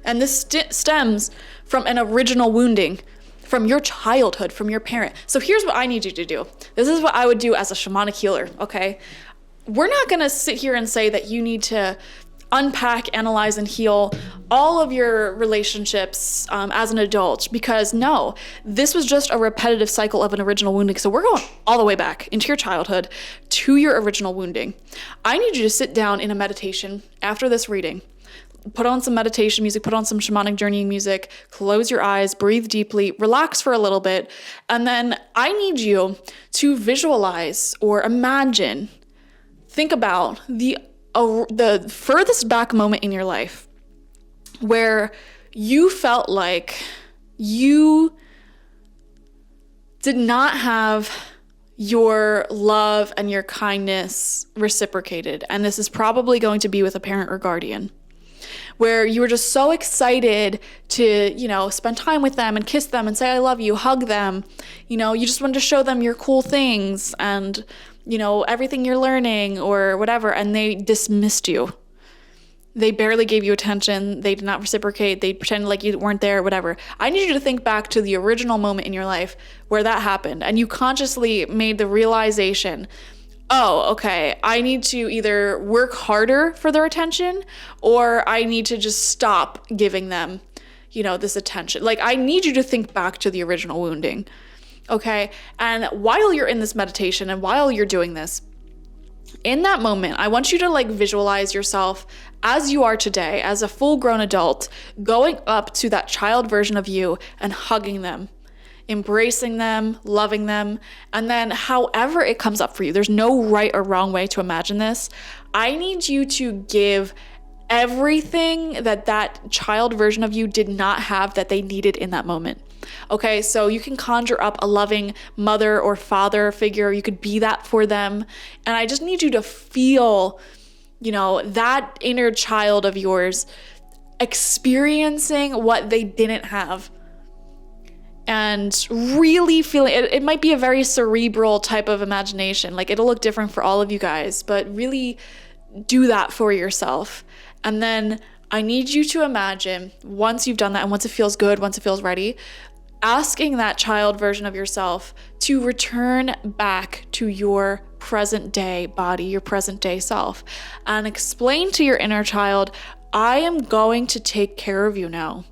this stems from an original wounding from your childhood, from your parent. So here's what I need you to do. This is what I would do as a shamanic healer, okay? We're not going to sit here and say that you need to unpack, analyze, and heal all of your relationships as an adult, because no, this was just a repetitive cycle of an original wounding. So we're going all the way back into your childhood to your original wounding. I need you to sit down in a meditation after this reading. Put on some meditation music, put on some shamanic journeying music, close your eyes, breathe deeply, relax for a little bit, and then I need you to visualize or imagine, think about the furthest back moment in your life where you felt like you did not have your love and your kindness reciprocated. And this is probably going to be with a parent or guardian, where you were just so excited to, you know, spend time with them and kiss them and say, I love you, hug them. You know, you just wanted to show them your cool things and, you know, everything you're learning or whatever, and they dismissed you. They barely gave you attention. They did not reciprocate. They pretended like you weren't there, whatever. I need you to think back to the original moment in your life where that happened, and you consciously made the realization, oh, okay, I need to either work harder for their attention or I need to just stop giving them, you know, this attention. Like, I need you to think back to the original wounding. Okay, and while you're in this meditation and while you're doing this, In that moment, I want you to like visualize yourself as you are today, as a full-grown adult, going up to that child version of you and hugging them, embracing them, loving them, and then however it comes up for you, there's no right or wrong way to imagine this. I need you to give everything that that child version of you did not have that they needed in that moment. Okay, so you can conjure up a loving mother or father figure. You could be that for them. And I just need you to feel, that inner child of yours experiencing what they didn't have. And really feeling it might be a very cerebral type of imagination. Like it'll look different for all of you guys, but really do that for yourself. And then I need you to imagine, once you've done that and once it feels good, once it feels ready, asking that child version of yourself to return back to your present day body, your present day self, and explain to your inner child, I am going to take care of you now.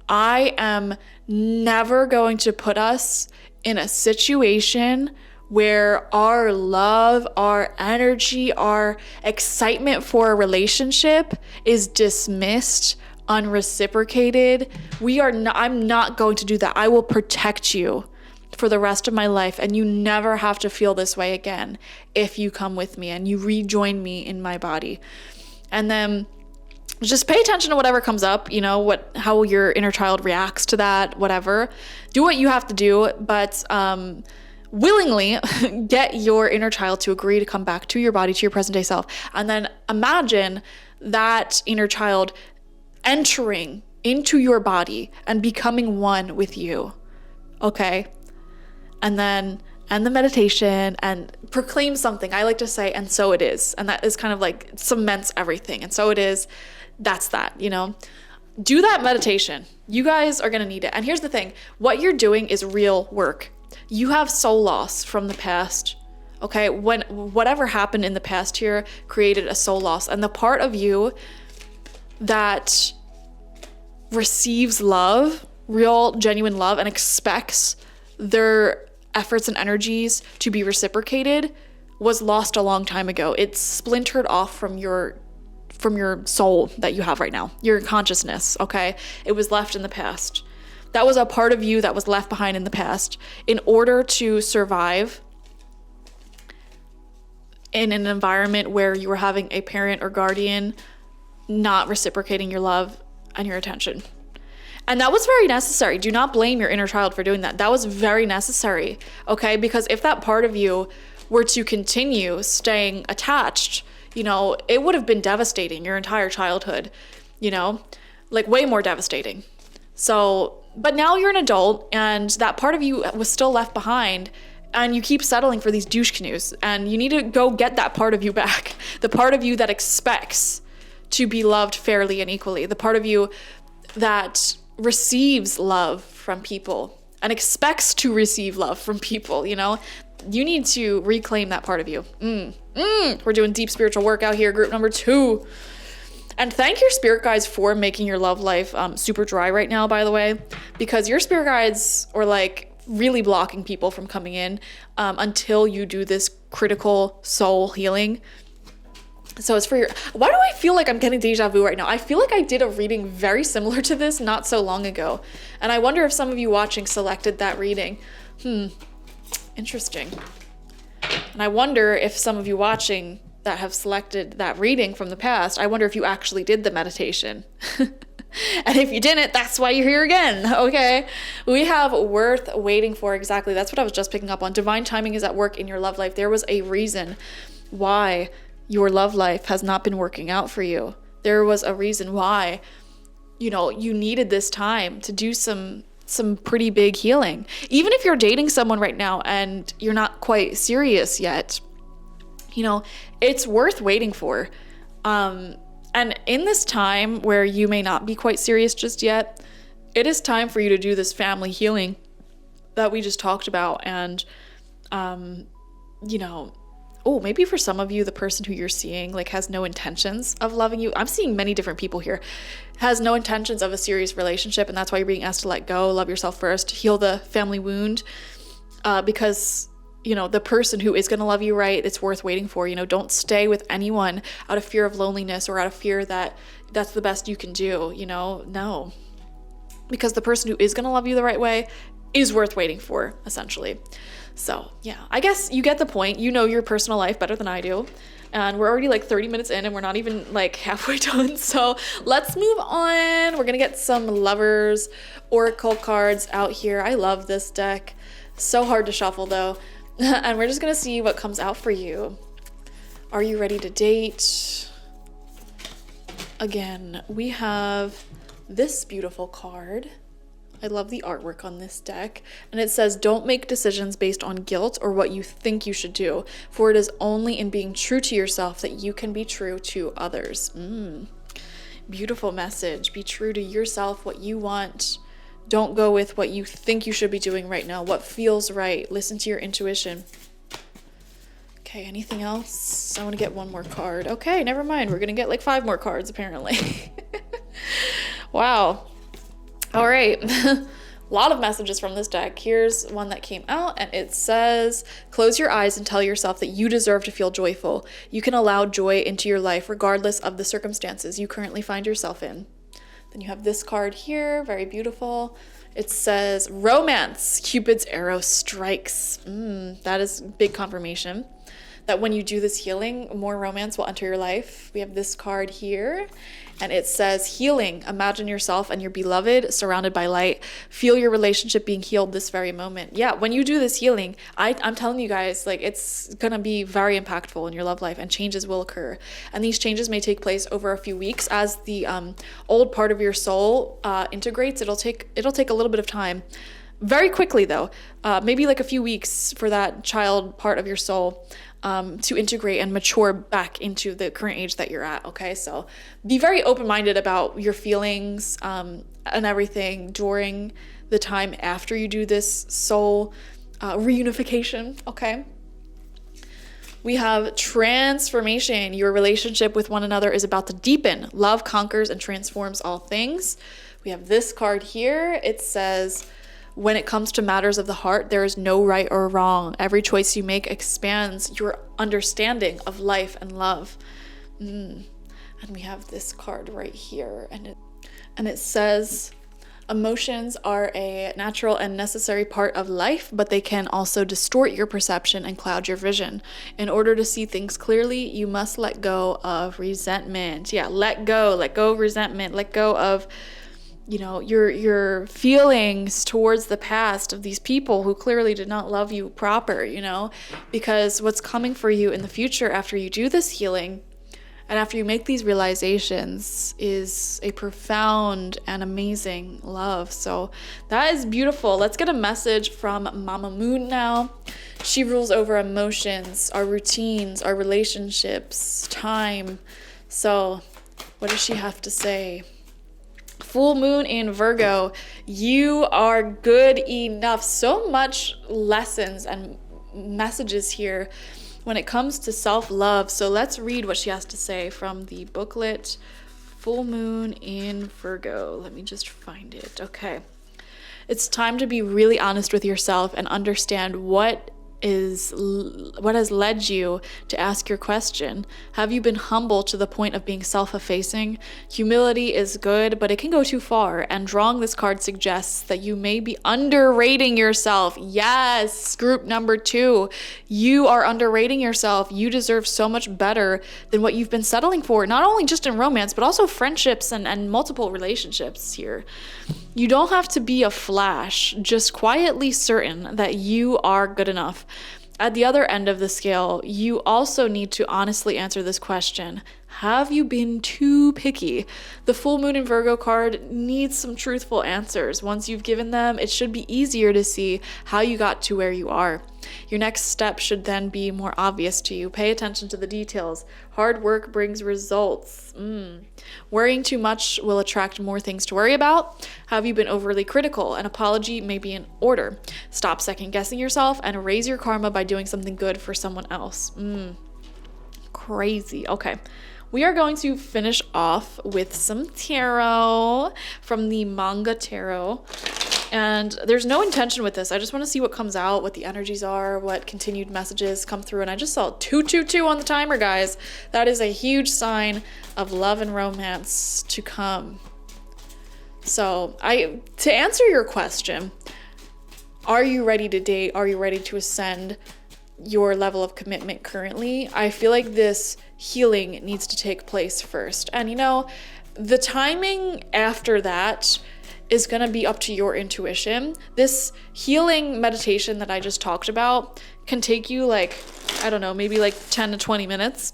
I am never going to put us in a situation where our love, our energy, our excitement for a relationship is dismissed, unreciprocated. I'm not going to do that. I will protect you for the rest of my life, and you never have to feel this way again if you come with me and you rejoin me in my body. And then just pay attention to whatever comes up, how your inner child reacts to that, whatever. Do what you have to do, but willingly get your inner child to agree to come back to your body, to your present day self. And then imagine that inner child entering into your body and becoming one with you. Okay? And then end the meditation and proclaim something. I like to say, and so it is. And that is kind of like cements everything. And so it is. That's that, Do that meditation. You guys are going to need it. And here's the thing. What you're doing is real work. You have soul loss from the past. Okay? When whatever happened in the past here created a soul loss. And the part of you that receives love, real, genuine love, and expects their efforts and energies to be reciprocated was lost a long time ago. It's splintered off from your soul that you have right now, your consciousness, okay? It was left in the past. That was a part of you that was left behind in the past in order to survive in an environment where you were having a parent or guardian not reciprocating your love and your attention. And that was very necessary. Do not blame your inner child for doing that. That was very necessary, okay? Because if that part of you were to continue staying attached, it would have been devastating your entire childhood, like way more devastating. So, but now you're an adult and that part of you was still left behind and you keep settling for these douche canoes and you need to go get that part of you back. The part of you that expects to be loved fairly and equally. The part of you that receives love from people and expects to receive love from people, You need to reclaim that part of you. We're doing deep spiritual work out here, group number 2. And thank your spirit guides for making your love life super dry right now, by the way, because your spirit guides are like really blocking people from coming in until you do this critical soul healing. So it's for your... Why do I feel like I'm getting deja vu right now? I feel like I did a reading very similar to this not so long ago. And I wonder if some of you watching selected that reading. Interesting. And I wonder if some of you watching that have selected that reading from the past, I wonder if you actually did the meditation. And if you didn't, that's why you're here again, okay? We have worth waiting for, exactly. That's what I was just picking up on. Divine timing is at work in your love life. There was a reason why your love life has not been working out for you. There was a reason why, you needed this time to do some pretty big healing. Even if you're dating someone right now and you're not quite serious yet, it's worth waiting for. And in this time where you may not be quite serious just yet, it is time for you to do this family healing that we just talked about. And, maybe for some of you, the person who you're seeing has no intentions of loving you. I'm seeing many different people here. Has no intentions of a serious relationship, and that's why you're being asked to let go, love yourself first, heal the family wound, because you know, the person who is going to love you right, it's worth waiting for. You know, don't stay with anyone out of fear of loneliness or out of fear that that's the best you can do, you know, no. Because the person who is going to love you the right way is worth waiting for, essentially. So yeah, I guess you get the point. You know your personal life better than I do. And we're already like 30 minutes in and we're not even like halfway done. So let's move on. We're going to get some Lovers Oracle cards out here. I love this deck. So hard to shuffle though. And we're just going to see what comes out for you. Are you ready to date? Again, we have this beautiful card. I love the artwork on this deck. And it says, don't make decisions based on guilt or what you think you should do, for it is only in being true to yourself that you can be true to others. Beautiful message. Be true to yourself, what you want. Don't go with what you think you should be doing right now, what feels right. Listen to your intuition. Okay, anything else? I want to get one more card. Okay, never mind. We're going to get like 5 more cards apparently. Wow. All right. A lot of messages from this deck. Here's one that came out and it says, close your eyes and tell yourself that you deserve to feel joyful. You can allow joy into your life regardless of the circumstances you currently find yourself in. Then you have this card here, very beautiful. It says, romance, Cupid's arrow strikes. That is big confirmation that when you do this healing, more romance will enter your life. We have this card here, and it says, healing, imagine yourself and your beloved surrounded by light. Feel your relationship being healed this very moment. Yeah, when you do this healing, I'm telling you guys, like, it's gonna be very impactful in your love life, and changes will occur. And these changes may take place over a few weeks as the old part of your soul integrates. It'll take a little bit of time. Very quickly though, maybe like a few weeks for that child part of your soul to integrate and mature back into the current age that you're at. Okay, so be very open-minded about your feelings and everything during the time after you do this soul reunification. Okay, we have transformation. Your relationship with one another is about to deepen. Love conquers and transforms all things. We have this card here. It says, when it comes to matters of the heart, there is no right or wrong. Every choice you make expands your understanding of life and love. And we have this card right here, and it says, emotions are a natural and necessary part of life, but they can also distort your perception and cloud your vision. In order to see things clearly, you must let go of resentment. Yeah, let go of resentment, let go of, you know, your feelings towards the past of these people who clearly did not love you proper, you know, because what's coming for you in the future after you do this healing and after you make these realizations is a profound and amazing love. So that is beautiful. Let's get a message from Mama Moon now. She rules over emotions, our routines, our relationships, time. So what does she have to say? Full moon in Virgo, you are good enough. So much lessons and messages here when it comes to self-love. So let's read what she has to say from the booklet, Full Moon in Virgo. Let me just find it. Okay. It's time to be really honest with yourself and understand what has led you to ask your question. Have you been humble to the point of being self-effacing? Humility is good, but it can go too far, and drawing this card suggests that you may be underrating yourself. Yes, group number 2. You are underrating yourself. You deserve so much better than what you've been settling for, not only just in romance, but also friendships and multiple relationships here. You don't have to be a flash, just quietly certain that you are good enough. At the other end of the scale, you also need to honestly answer this question. Have you been too picky? The full moon in Virgo card needs some truthful answers. Once you've given them, it should be easier to see how you got to where you are. Your next step should then be more obvious to you. Pay attention to the details. Hard work brings results. Worrying too much will attract more things to worry about. Have you been overly critical? An apology may be in order. Stop second guessing yourself and raise your karma by doing something good for someone else. Crazy. Okay. We are going to finish off with some tarot from the manga tarot. And there's no intention with this. I just want to see what comes out, what the energies are, what continued messages come through. And I just saw 222 on the timer, guys. That is a huge sign of love and romance to come. So to answer your question, are you ready to date? Are you ready to ascend your level of commitment currently? I feel like this healing needs to take place first. And the timing after that is going to be up to your intuition. This healing meditation that I just talked about can take you maybe 10 to 20 minutes.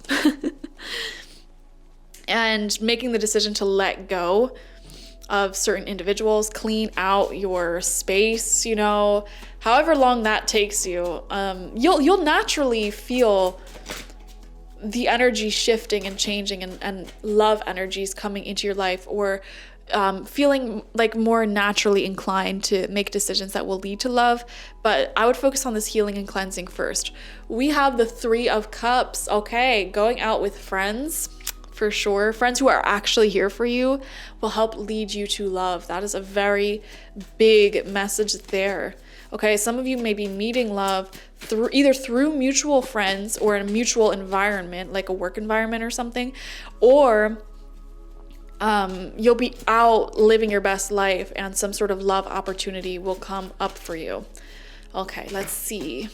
And making the decision to let go of certain individuals, clean out your space, however long that takes you, you'll naturally feel the energy shifting and changing and love energies coming into your life, or feeling more naturally inclined to make decisions that will lead to love. But I would focus on this healing and cleansing first. We have the 3 of Cups. Okay, going out with friends, for sure. Friends who are actually here for you will help lead you to love. That is a very big message there. Okay, some of you may be meeting love through mutual friends or in a mutual environment, like a work environment or something, or you'll be out living your best life and some sort of love opportunity will come up for you. Okay, let's see.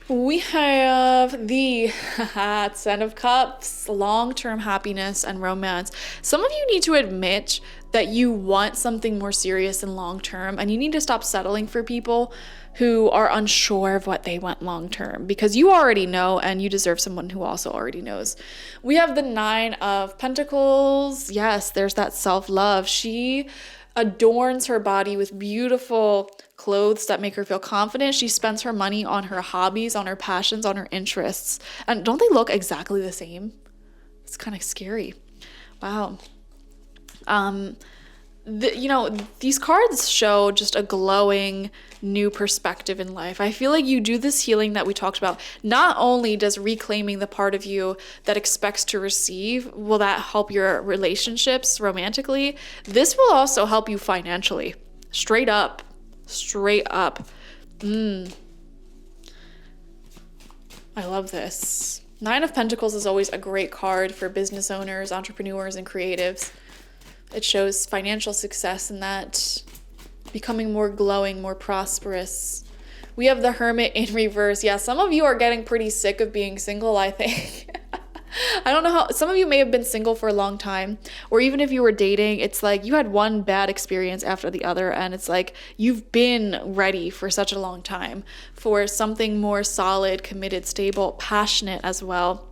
We have the 10 of Cups, long-term happiness and romance. Some of you need to admit that you want something more serious and long-term, and you need to stop settling for people who are unsure of what they want long-term, because you already know and you deserve someone who also already knows. We have the 9 of Pentacles. Yes, there's that self-love. She adorns her body with beautiful clothes that make her feel confident. She spends her money on her hobbies, on her passions, on her interests. And don't they look exactly the same? It's kind of scary. Wow. These cards show just a glowing new perspective in life. I feel like you do this healing that we talked about. Not only does reclaiming the part of you that expects to receive, will that help your relationships romantically? This will also help you financially. Straight up. I love this. 9 of Pentacles is always a great card for business owners, entrepreneurs, and creatives. It shows financial success and that becoming more glowing, more prosperous. We have the Hermit in reverse. Yeah, some of you are getting pretty sick of being single, I think. I don't know how, some of you may have been single for a long time, or even if you were dating, it's like you had one bad experience after the other, and it's like you've been ready for such a long time for something more solid, committed, stable, passionate as well.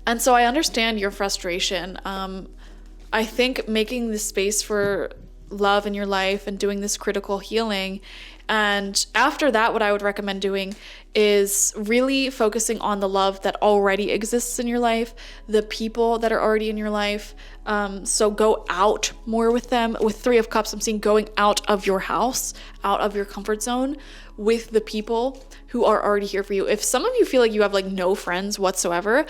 And so I understand your frustration. I think making the space for love in your life and doing this critical healing, and after that, what I would recommend doing is really focusing on the love that already exists in your life, the people that are already in your life. So go out more with them. With 3 of Cups, I'm seeing going out of your house, out of your comfort zone with the people who are already here for you. If some of you feel like you have no friends whatsoever,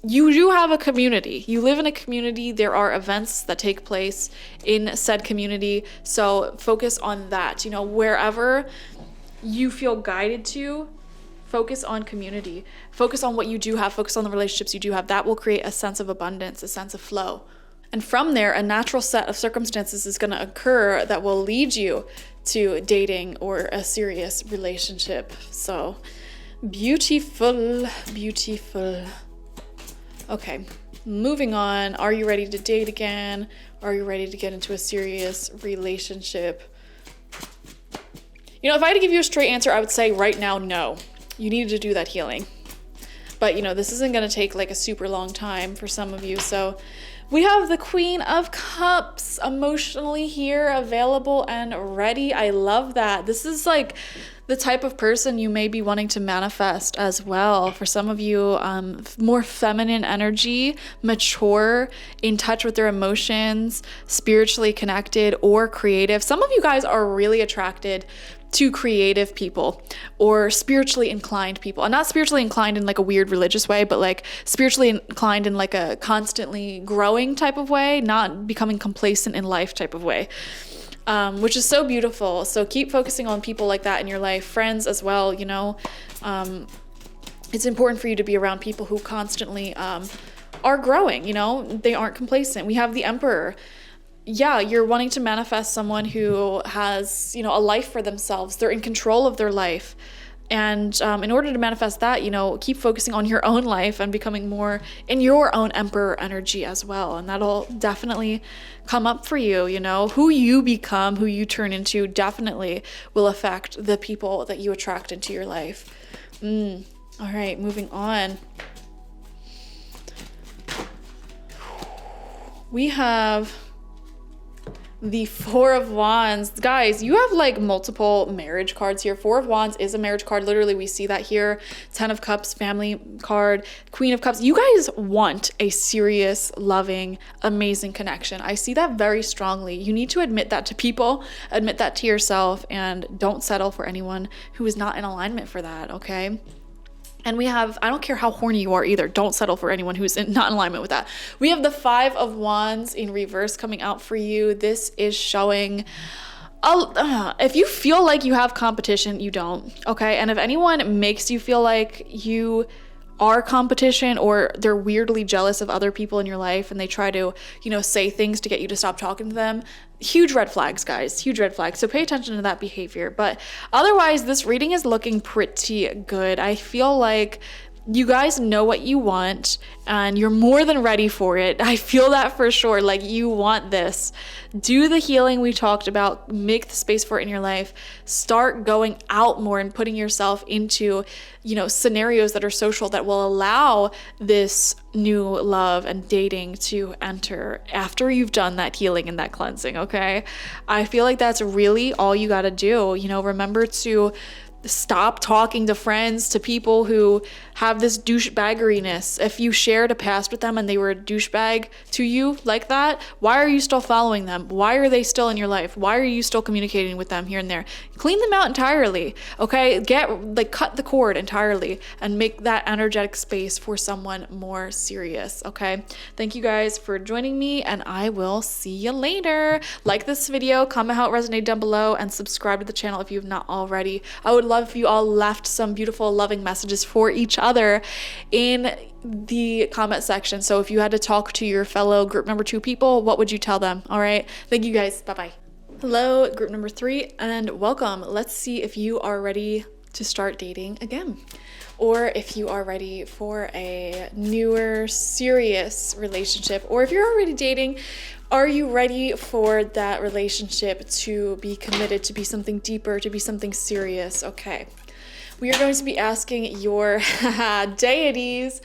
you do have a community. You live in a community. There are events that take place in said community. So focus on that. Wherever you feel guided to, focus on community. Focus on what you do have. Focus on the relationships you do have. That will create a sense of abundance, a sense of flow. And from there, a natural set of circumstances is going to occur that will lead you to dating or a serious relationship. So beautiful, beautiful. Okay, moving on. Are you ready to date again? Are you ready to get into a serious relationship? If I had to give you a straight answer, I would say right now, no. You need to do that healing. But, this isn't going to take a super long time for some of you. So we have the Queen of Cups emotionally here, available and ready. I love that. This is the type of person you may be wanting to manifest as well. For some of you, more feminine energy, mature, in touch with their emotions, spiritually connected or creative. Some of you guys are really attracted to creative people or spiritually inclined people. And not spiritually inclined in like a weird religious way, but like spiritually inclined in like a constantly growing type of way, not becoming complacent in life type of way. Which is so beautiful. So keep focusing on people like that in your life, friends as well, you know. It's important for you to be around people who constantly are growing, you know, they aren't complacent. We have the Emperor. Yeah, you're wanting to manifest someone who has, you know, a life for themselves. They're in control of their life. And in order to manifest that, you know, keep focusing on your own life and becoming more in your own Emperor energy as well. And that'll definitely come up for you, you know. Who you become, who you turn into definitely will affect the people that you attract into your life. All right, moving on. We have the Four of Wands. Guys, you have like multiple marriage cards here. Four of Wands is a marriage card. Literally, we see that here. 10 of Cups, family card. Queen of Cups. You guys want a serious, loving, amazing connection. I see that very strongly. You need to admit that to people, admit that to yourself, and don't settle for anyone who is not in alignment for that, okay? And we have, I don't care how horny you are either, don't settle for anyone who's not in alignment with that. We have the Five of Wands in reverse coming out for you. This is showing, if you feel like you have competition, you don't, okay? And if anyone makes you feel like you are competition or they're weirdly jealous of other people in your life and they try to, you know, say things to get you to stop talking to them, huge red flags, guys, huge red flags. So pay attention to that behavior. But otherwise, this reading is looking pretty good. I feel like you guys know what you want and you're more than ready for it. I feel that for sure. Like, you want this. Do the healing we talked about. Make the space for it in your life. Start going out more and putting yourself into, you know, scenarios that are social that will allow this new love and dating to enter after you've done that healing and that cleansing, okay? I feel like that's really all you got to do. You know, remember to stop talking to friends, to people who have this douchebaggeriness. If you shared a past with them and they were a douchebag to you like that, why are you still following them? Why are they still in your life? Why are you still communicating with them here and there? Clean them out entirely, okay? Cut the cord entirely and make that energetic space for someone more serious, okay? Thank you guys for joining me, and I will see you later. Like this video, comment how it resonated down below, and subscribe to the channel if you have not already. I would love if you all left some beautiful, loving messages for each other in the comment section. So if you had to talk to your fellow group number 2 people, what would you tell them? All right. Thank you guys. Bye-bye. Hello, group number 3, and welcome. Let's see if you are ready to start dating again, or if you are ready for a newer, serious relationship, or if you're already dating, are you ready for that relationship to be committed, to be something deeper, to be something serious? Okay. We are going to be asking your deities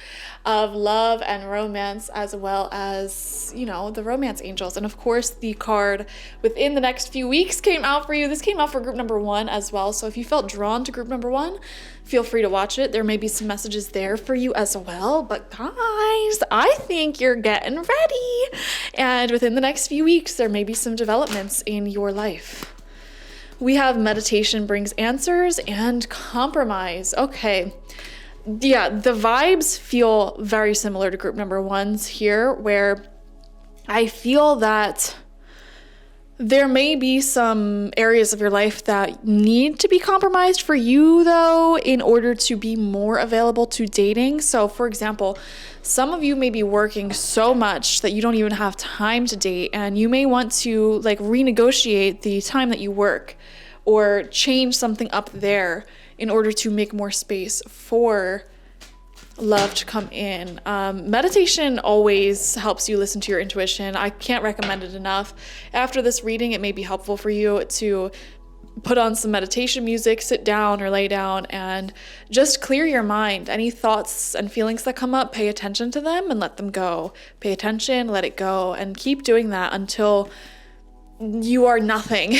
of love and romance, as well as, you know, the romance angels. And of course, the card within the next few weeks came out for you. This came out for group number 1 as well. So if you felt drawn to group number 1, feel free to watch it. There may be some messages there for you as well. But guys, I think you're getting ready. And within the next few weeks, there may be some developments in your life. We have meditation brings answers and compromise. Okay. Yeah, the vibes feel very similar to group number 1's here, where I feel that there may be some areas of your life that need to be compromised for you, though, in order to be more available to dating. So, for example, some of you may be working so much that you don't even have time to date, and you may want to like renegotiate the time that you work or change something up there in order to make more space for love to come in. Meditation always helps you listen to your intuition. I can't recommend it enough. After this reading, it may be helpful for you to put on some meditation music, sit down or lay down, and just clear your mind. Any thoughts and feelings that come up, pay attention to them and let them go. Pay attention, let it go, and keep doing that until you are nothing.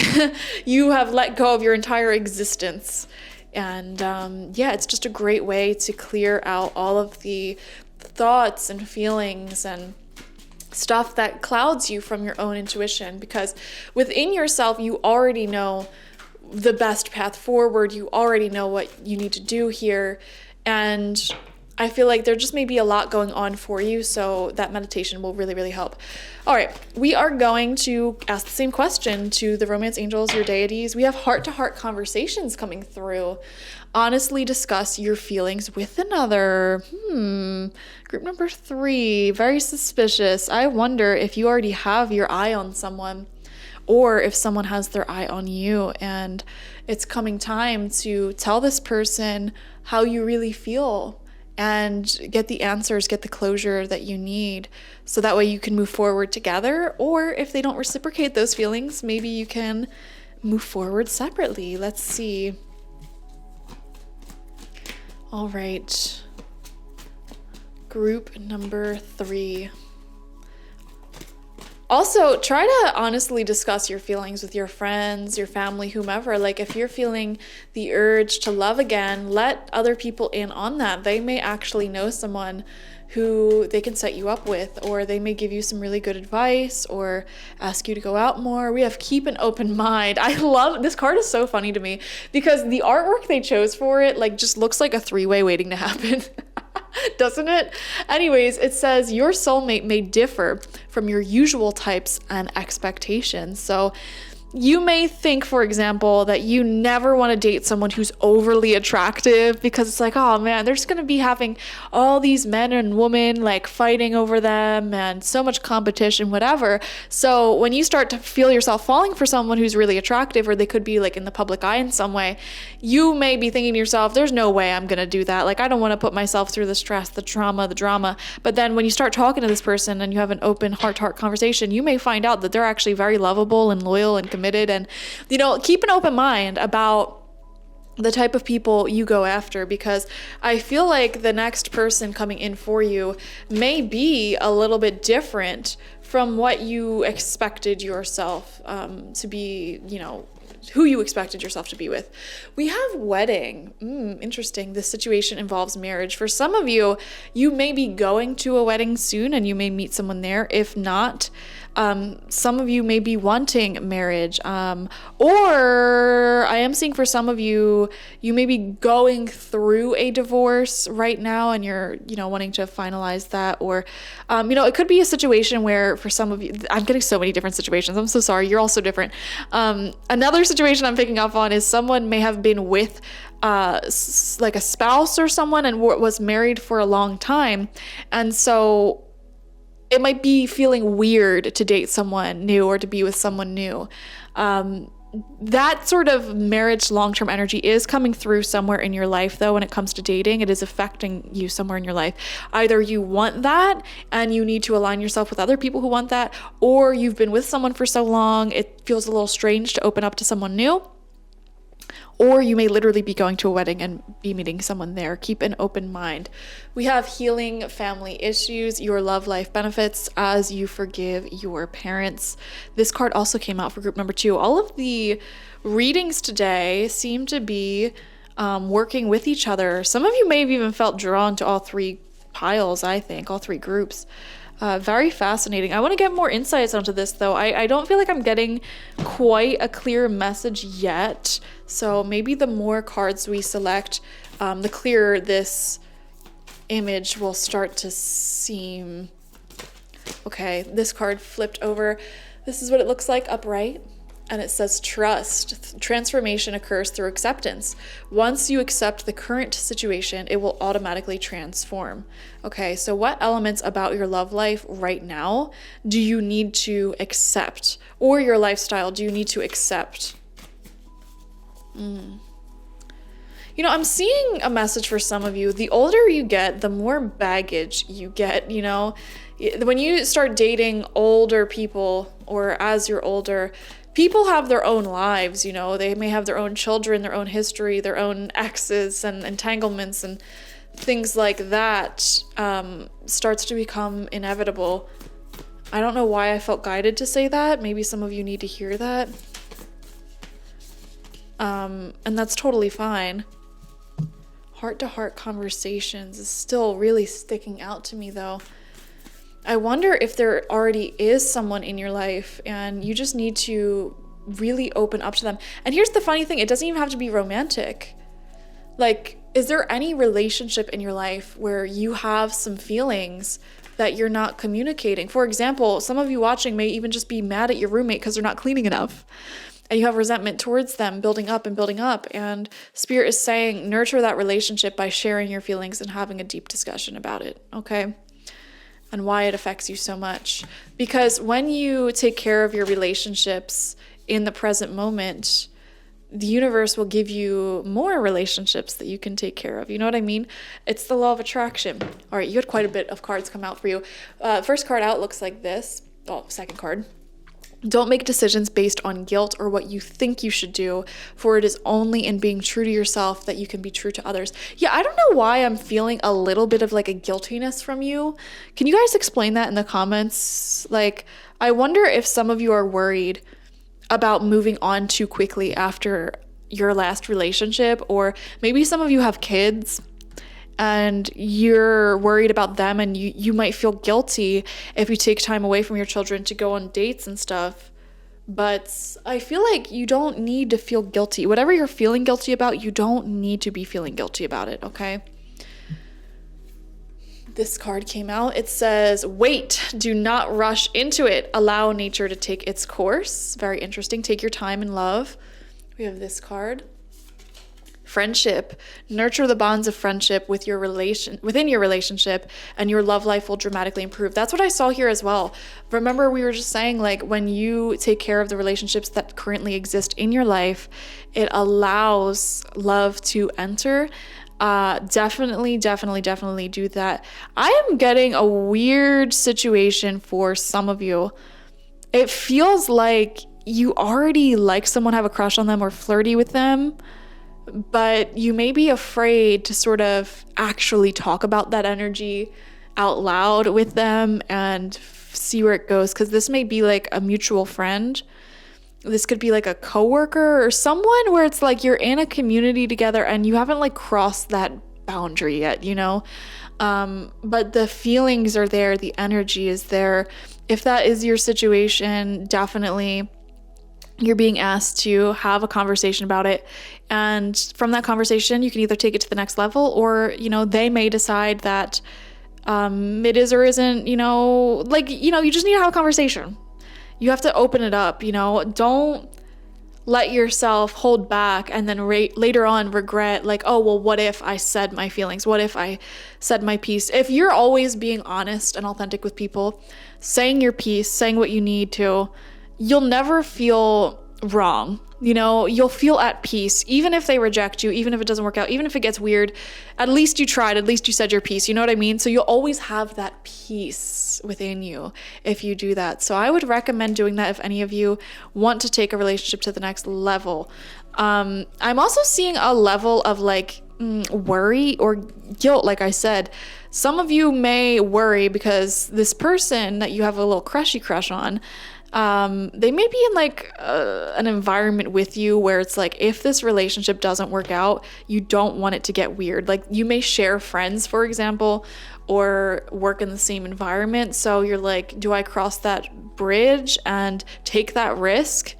You have let go of your entire existence. And yeah, it's just a great way to clear out all of the thoughts and feelings and stuff that clouds you from your own intuition, because within yourself, you already know the best path forward. You already know what you need to do here. And I feel like there just may be a lot going on for you, so that meditation will really, really help. All right, we are going to ask the same question to the romance angels, your deities. We have heart-to-heart conversations coming through. Honestly discuss your feelings with another. Group number 3, very suspicious. I wonder if you already have your eye on someone, or if someone has their eye on you, and it's coming time to tell this person how you really feel and get the answers, get the closure that you need, so that way you can move forward together. Or if they don't reciprocate those feelings, maybe you can move forward separately. Let's see. All right. Group number 3. Also, try to honestly discuss your feelings with your friends, your family, whomever. Like, if you're feeling the urge to love again, let other people in on that. They may actually know someone who they can set you up with, or they may give you some really good advice or ask you to go out more. We have keep an open mind. I love this card. Is so funny to me because the artwork they chose for it like just looks like a 3-way waiting to happen. Doesn't it? Anyways, it says your soulmate may differ from your usual types and expectations. So you may think, for example, that you never want to date someone who's overly attractive because it's like, oh man, they're just going to be having all these men and women like fighting over them and so much competition, whatever. So when you start to feel yourself falling for someone who's really attractive, or they could be like in the public eye in some way, you may be thinking to yourself, there's no way I'm going to do that. Like, I don't want to put myself through the stress, the trauma, the drama. But then when you start talking to this person and you have an open heart-to-heart conversation, you may find out that they're actually very lovable and loyal and committed. And, keep an open mind about the type of people you go after, because I feel like the next person coming in for you may be a little bit different from what you expected yourself to be, who you expected yourself to be with. We have wedding. Interesting. This situation involves marriage. For some of you, you may be going to a wedding soon and you may meet someone there. If not, some of you may be wanting marriage. Or I am seeing for some of you, you may be going through a divorce right now and you're, wanting to finalize that. Or, it could be a situation where for some of you, I'm getting so many different situations. I'm so sorry. You're all so different. Another situation I'm picking up on is someone may have been with like a spouse or someone and was married for a long time. And so it might be feeling weird to date someone new or to be with someone new. That sort of marriage long-term energy is coming through somewhere in your life, though. When it comes to dating, it is affecting you somewhere in your life. Either you want that and you need to align yourself with other people who want that, or you've been with someone for so long it feels a little strange to open up to someone new. Or you may literally be going to a wedding and be meeting someone there. Keep an open mind. We have healing family issues, your love life benefits as you forgive your parents. This card also came out for group number 2. All of the readings today seem to be working with each other. Some of you may have even felt drawn to all 3 piles, I think, all 3 groups. Very fascinating. I want to get more insights onto this, though. I don't feel like I'm getting quite a clear message yet. So maybe the more cards we select, the clearer this image will start to seem. Okay, this card flipped over. This is what it looks like upright. And it says trust. Transformation occurs through acceptance. Once you accept the current situation, it will automatically transform. Okay, so what elements about your love life right now do you need to accept? Or your lifestyle do you need to accept? I'm seeing a message for some of you. The older you get, the more baggage you get, When you start dating older people, or as you're older, people have their own lives, they may have their own children, their own history, their own exes and entanglements and things like that starts to become inevitable. I don't know why I felt guided to say that. Maybe some of you need to hear that. And that's totally fine. Heart-to-heart conversations is still really sticking out to me, though. I wonder if there already is someone in your life and you just need to really open up to them. And here's the funny thing, it doesn't even have to be romantic. Like, is there any relationship in your life where you have some feelings that you're not communicating? For example, some of you watching may even just be mad at your roommate because they're not cleaning enough. And you have resentment towards them building up. And Spirit is saying, nurture that relationship by sharing your feelings and having a deep discussion about it, okay? And why it affects you so much. Because when you take care of your relationships in the present moment, the universe will give you more relationships that you can take care of. You know what I mean? It's the law of attraction. All right, you had quite a bit of cards come out for you. First card out looks like this. Oh, second card. Don't make decisions based on guilt or what you think you should do, for it is only in being true to yourself that you can be true to others. Yeah, I don't know why I'm feeling a little bit of like a guiltiness from you. Can you guys explain that in the comments? Like, I wonder if some of you are worried about moving on too quickly after your last relationship, or maybe some of you have kids and you're worried about them, and you might feel guilty if you take time away from your children to go on dates and stuff. But I feel like you don't need to feel guilty. Whatever you're feeling guilty about, you don't need to be feeling guilty about it, okay? This card came out. It says, wait, do not rush into it. Allow nature to take its course. Very interesting. Take your time in love. We have this card. Friendship. Nurture the bonds of friendship within your relationship, and your love life will dramatically improve. That's what I saw here as well. Remember, we were just saying, like, when you take care of the relationships that currently exist in your life, it allows love to enter. Definitely do that. I am getting a weird situation for some of you. It feels like you already like someone, have a crush on them, or flirty with them, but you may be afraid to sort of actually talk about that energy out loud with them and see where it goes, because this may be like a mutual friend. This could be like a coworker or someone where it's like you're in a community together and you haven't like crossed that boundary yet, you know? But the feelings are there, the energy is there. If that is your situation, definitely you're being asked to have a conversation about it. And from that conversation, you can either take it to the next level, or, you know, they may decide that it is or isn't, you know, like, you know, you just need to have a conversation. You have to open it up, you know. Don't let yourself hold back and then later on regret, like, oh, well, what if I said my feelings? What if I said my piece? If you're always being honest and authentic with people, saying your piece, saying what you need to, you'll never feel wrong. You know, you'll feel at peace, even if they reject you, even if it doesn't work out, even if it gets weird. At least you tried, at least you said your piece, you know what I mean? So you'll always have that peace within you if you do that. So I would recommend doing that if any of you want to take a relationship to the next level. I'm also seeing a level of like worry or guilt. Like I said, some of you may worry because this person that you have a little crushy crush on, they may be in like an environment with you where it's like, if this relationship doesn't work out, you don't want it to get weird. Like, you may share friends, for example, or work in the same environment. So you're like, do I cross that bridge and take that risk?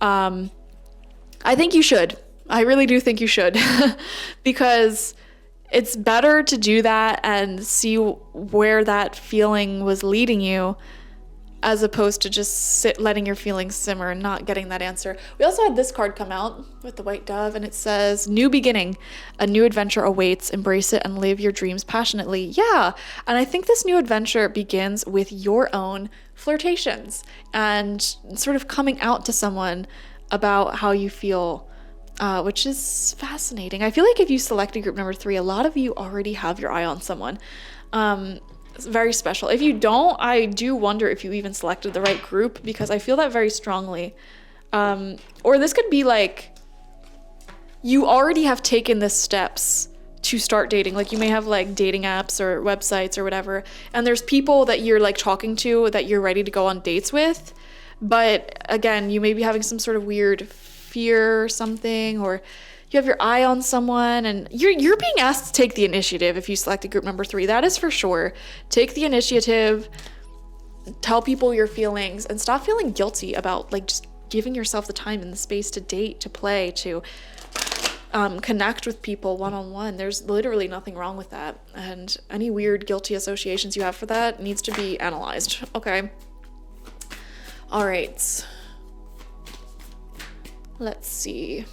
I think you should. I really do think you should because it's better to do that and see where that feeling was leading you, as opposed to just letting your feelings simmer and not getting that answer. We also had this card come out with the white dove, and it says, new beginning, a new adventure awaits, embrace it and live your dreams passionately. Yeah, and I think this new adventure begins with your own flirtations and sort of coming out to someone about how you feel, which is fascinating. I feel like if you selected group number 3, a lot of you already have your eye on someone. It's very special. If you don't, I do wonder if you even selected the right group, because I feel that very strongly. Or this could be like, you already have taken the steps to start dating. Like, you may have like dating apps or websites or whatever, and there's people that you're like talking to that you're ready to go on dates with. But again, you may be having some sort of weird fear or something, or you have your eye on someone, and you're being asked to take the initiative if you selected group number 3. That is for sure. Take the initiative, tell people your feelings, and stop feeling guilty about like just giving yourself the time and the space to date, to play, to connect with people one-on-one. There's literally nothing wrong with that. And any weird guilty associations you have for that needs to be analyzed. Okay. All right. Let's see.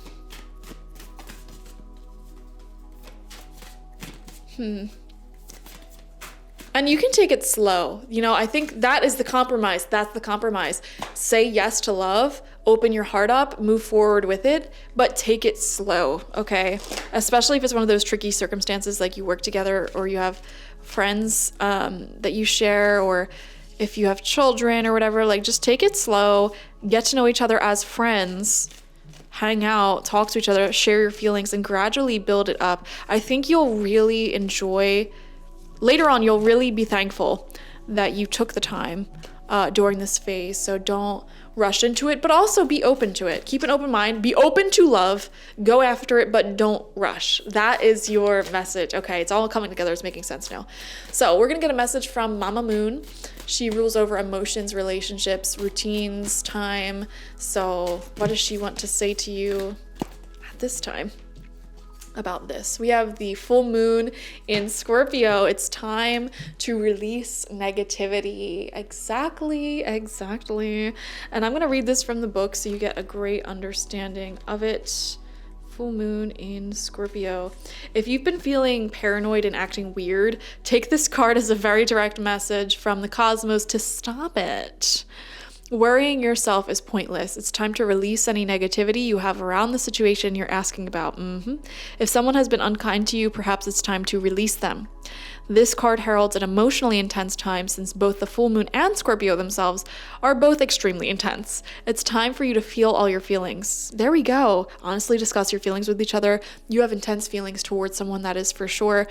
And you can take it slow. You know, I think that is the compromise. That's the compromise. Say yes to love, open your heart up, move forward with it, but take it slow, okay? Especially if it's one of those tricky circumstances, like you work together or you have friends that you share, or if you have children or whatever, like just take it slow, get to know each other as friends, hang out, talk to each other, share your feelings, and gradually build it up. I think you'll really enjoy. Later on, you'll really be thankful that you took the time during this phase. So don't rush into it, but also be open to it. Keep an open mind, be open to love, go after it, but don't rush. That is your message. Okay, it's all coming together. It's making sense now. So we're gonna get a message from Mama Moon. She rules over emotions, relationships, routines, time. So what does she want to say to you at this time about this? We have the full moon in Scorpio. It's time to release negativity. Exactly. And I'm going to read this from the book so you get a great understanding of it. Full moon in Scorpio. If you've been feeling paranoid and acting weird, take this card as a very direct message from the cosmos to stop it. Worrying yourself is pointless. It's time to release any negativity you have around the situation you're asking about. If someone has been unkind to you, perhaps it's time to release them. This card heralds an emotionally intense time since both the full moon and Scorpio themselves are both extremely intense. It's time for you to feel all your feelings. There we go. Honestly, discuss your feelings with each other. You have intense feelings towards someone, that is for sure.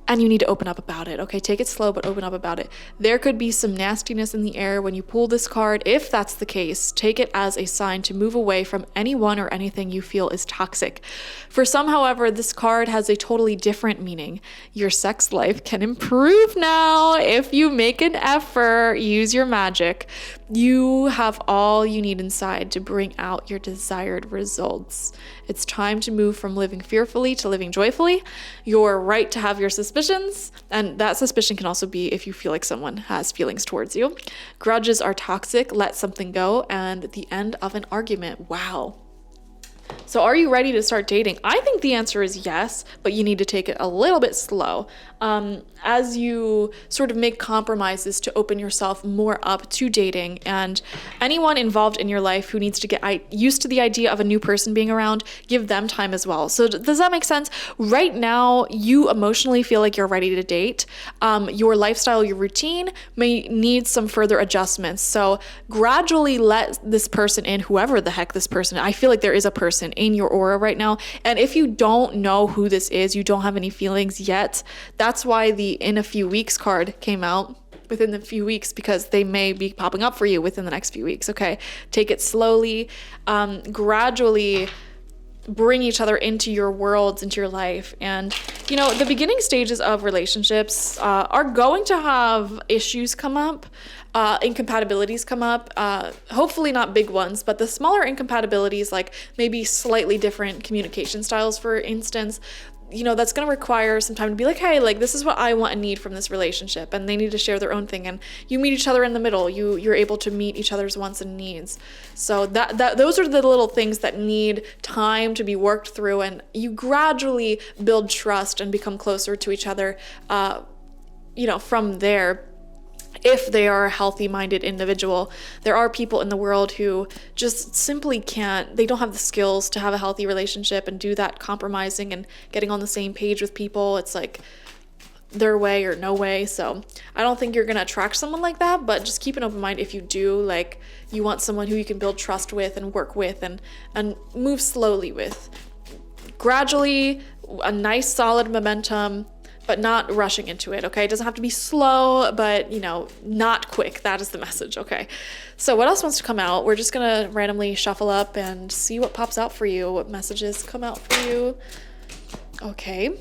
And you need to open up about it, okay? Take it slow, but open up about it. There could be some nastiness in the air when you pull this card. If that's the case, take it as a sign to move away from anyone or anything you feel is toxic. For some, however, this card has a totally different meaning. Your sex life can improve now if you make an effort, use your magic. You have all you need inside to bring out your desired results. It's time to move from living fearfully to living joyfully. You're right to have your suspicions, and that suspicion can also be if you feel like someone has feelings towards you. Grudges are toxic. Let something go. And the end of an argument. Wow. So are you ready to start dating? I think the answer is yes, but you need to take it a little bit slow. As you sort of make compromises to open yourself more up to dating, and anyone involved in your life who needs to get used to the idea of a new person being around, give them time as well. So does that make sense? Right now, you emotionally feel like you're ready to date. Your lifestyle, your routine may need some further adjustments. So gradually let this person in, whoever the heck this person is. I feel like there is a person in your aura right now. And if you don't know who this is, you don't have any feelings yet, that's why the in a few weeks card came out, within the few weeks, because they may be popping up for you within the next few weeks. Okay, take it slowly, gradually bring each other into your worlds, into your life. And you know, the beginning stages of relationships are going to have issues come up, incompatibilities come up, hopefully not big ones, but the smaller incompatibilities, like maybe slightly different communication styles, for instance, you know, that's going to require some time to be like, hey, like, this is what I want and need from this relationship. And they need to share their own thing. And you meet each other in the middle. You're able to meet each other's wants and needs. So those are the little things that need time to be worked through. And you gradually build trust and become closer to each other, you know, from there. If they are a healthy-minded individual. There are people in the world who just simply can't, they don't have the skills to have a healthy relationship and do that compromising and getting on the same page with people. It's like their way or no way. So I don't think you're going to attract someone like that, but just keep an open mind if you do. Like, you want someone who you can build trust with and work with and move slowly with. Gradually, a nice solid momentum, but not rushing into it, okay? It doesn't have to be slow, but, you know, not quick. That is the message, okay? So what else wants to come out? We're just gonna randomly shuffle up and see what pops out for you, what messages come out for you. Okay.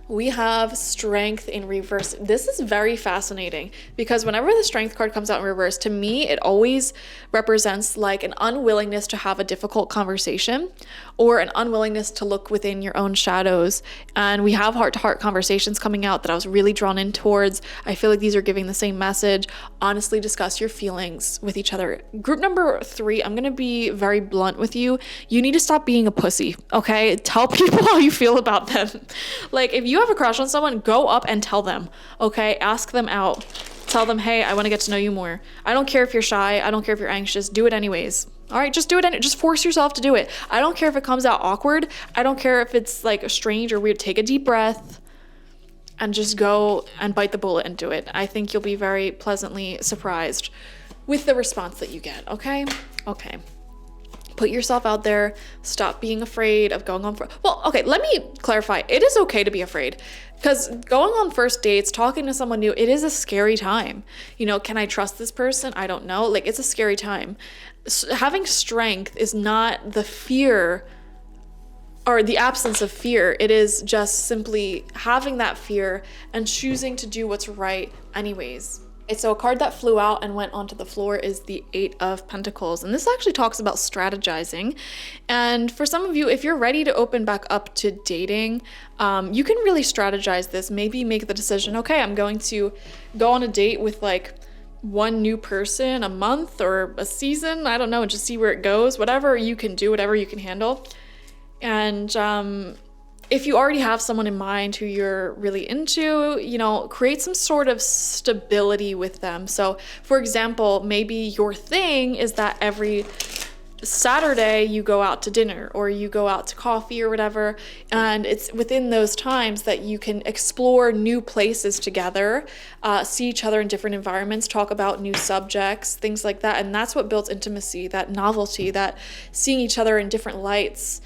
We have strength in reverse. This is very fascinating because whenever the strength card comes out in reverse, to me, it always represents like an unwillingness to have a difficult conversation or an unwillingness to look within your own shadows. And we have heart-to-heart conversations coming out that I was really drawn in towards. I feel like these are giving the same message. Honestly, discuss your feelings with each other. Group number 3, I'm going to be very blunt with you. You need to stop being a pussy, okay? Tell people how you feel about them. Like, if you have a crush on someone, go up and tell them, okay? Ask them out. Tell them, hey, I want to get to know you more. I don't care if you're shy. I don't care if you're anxious. Do it anyways. All right, just do it. Just force yourself to do it. I don't care if it comes out awkward. I don't care if it's like strange or weird. Take a deep breath and just go and bite the bullet and do it. I think you'll be very pleasantly surprised with the response that you get, okay? Okay. Put yourself out there. Stop being afraid of going on well, okay, let me clarify. It is okay to be afraid because going on first dates, talking to someone new, it is a scary time. You know, can I trust this person? I don't know. Like, it's a scary time. Having strength is not the fear or the absence of fear. It is just simply having that fear and choosing to do what's right anyways. So a card that flew out and went onto the floor is the 8 of Pentacles. And this actually talks about strategizing. And for some of you, if you're ready to open back up to dating, you can really strategize this. Maybe make the decision, okay, I'm going to go on a date with like one new person a month or a season. I don't know, just see where it goes. Whatever you can do, whatever you can handle. And if you already have someone in mind who you're really into, you know, create some sort of stability with them. So, for example, maybe your thing is that every Saturday you go out to dinner or you go out to coffee or whatever, and it's within those times that you can explore new places together, see each other in different environments, talk about new subjects, things like that. And that's what builds intimacy, that novelty, that seeing each other in different lights.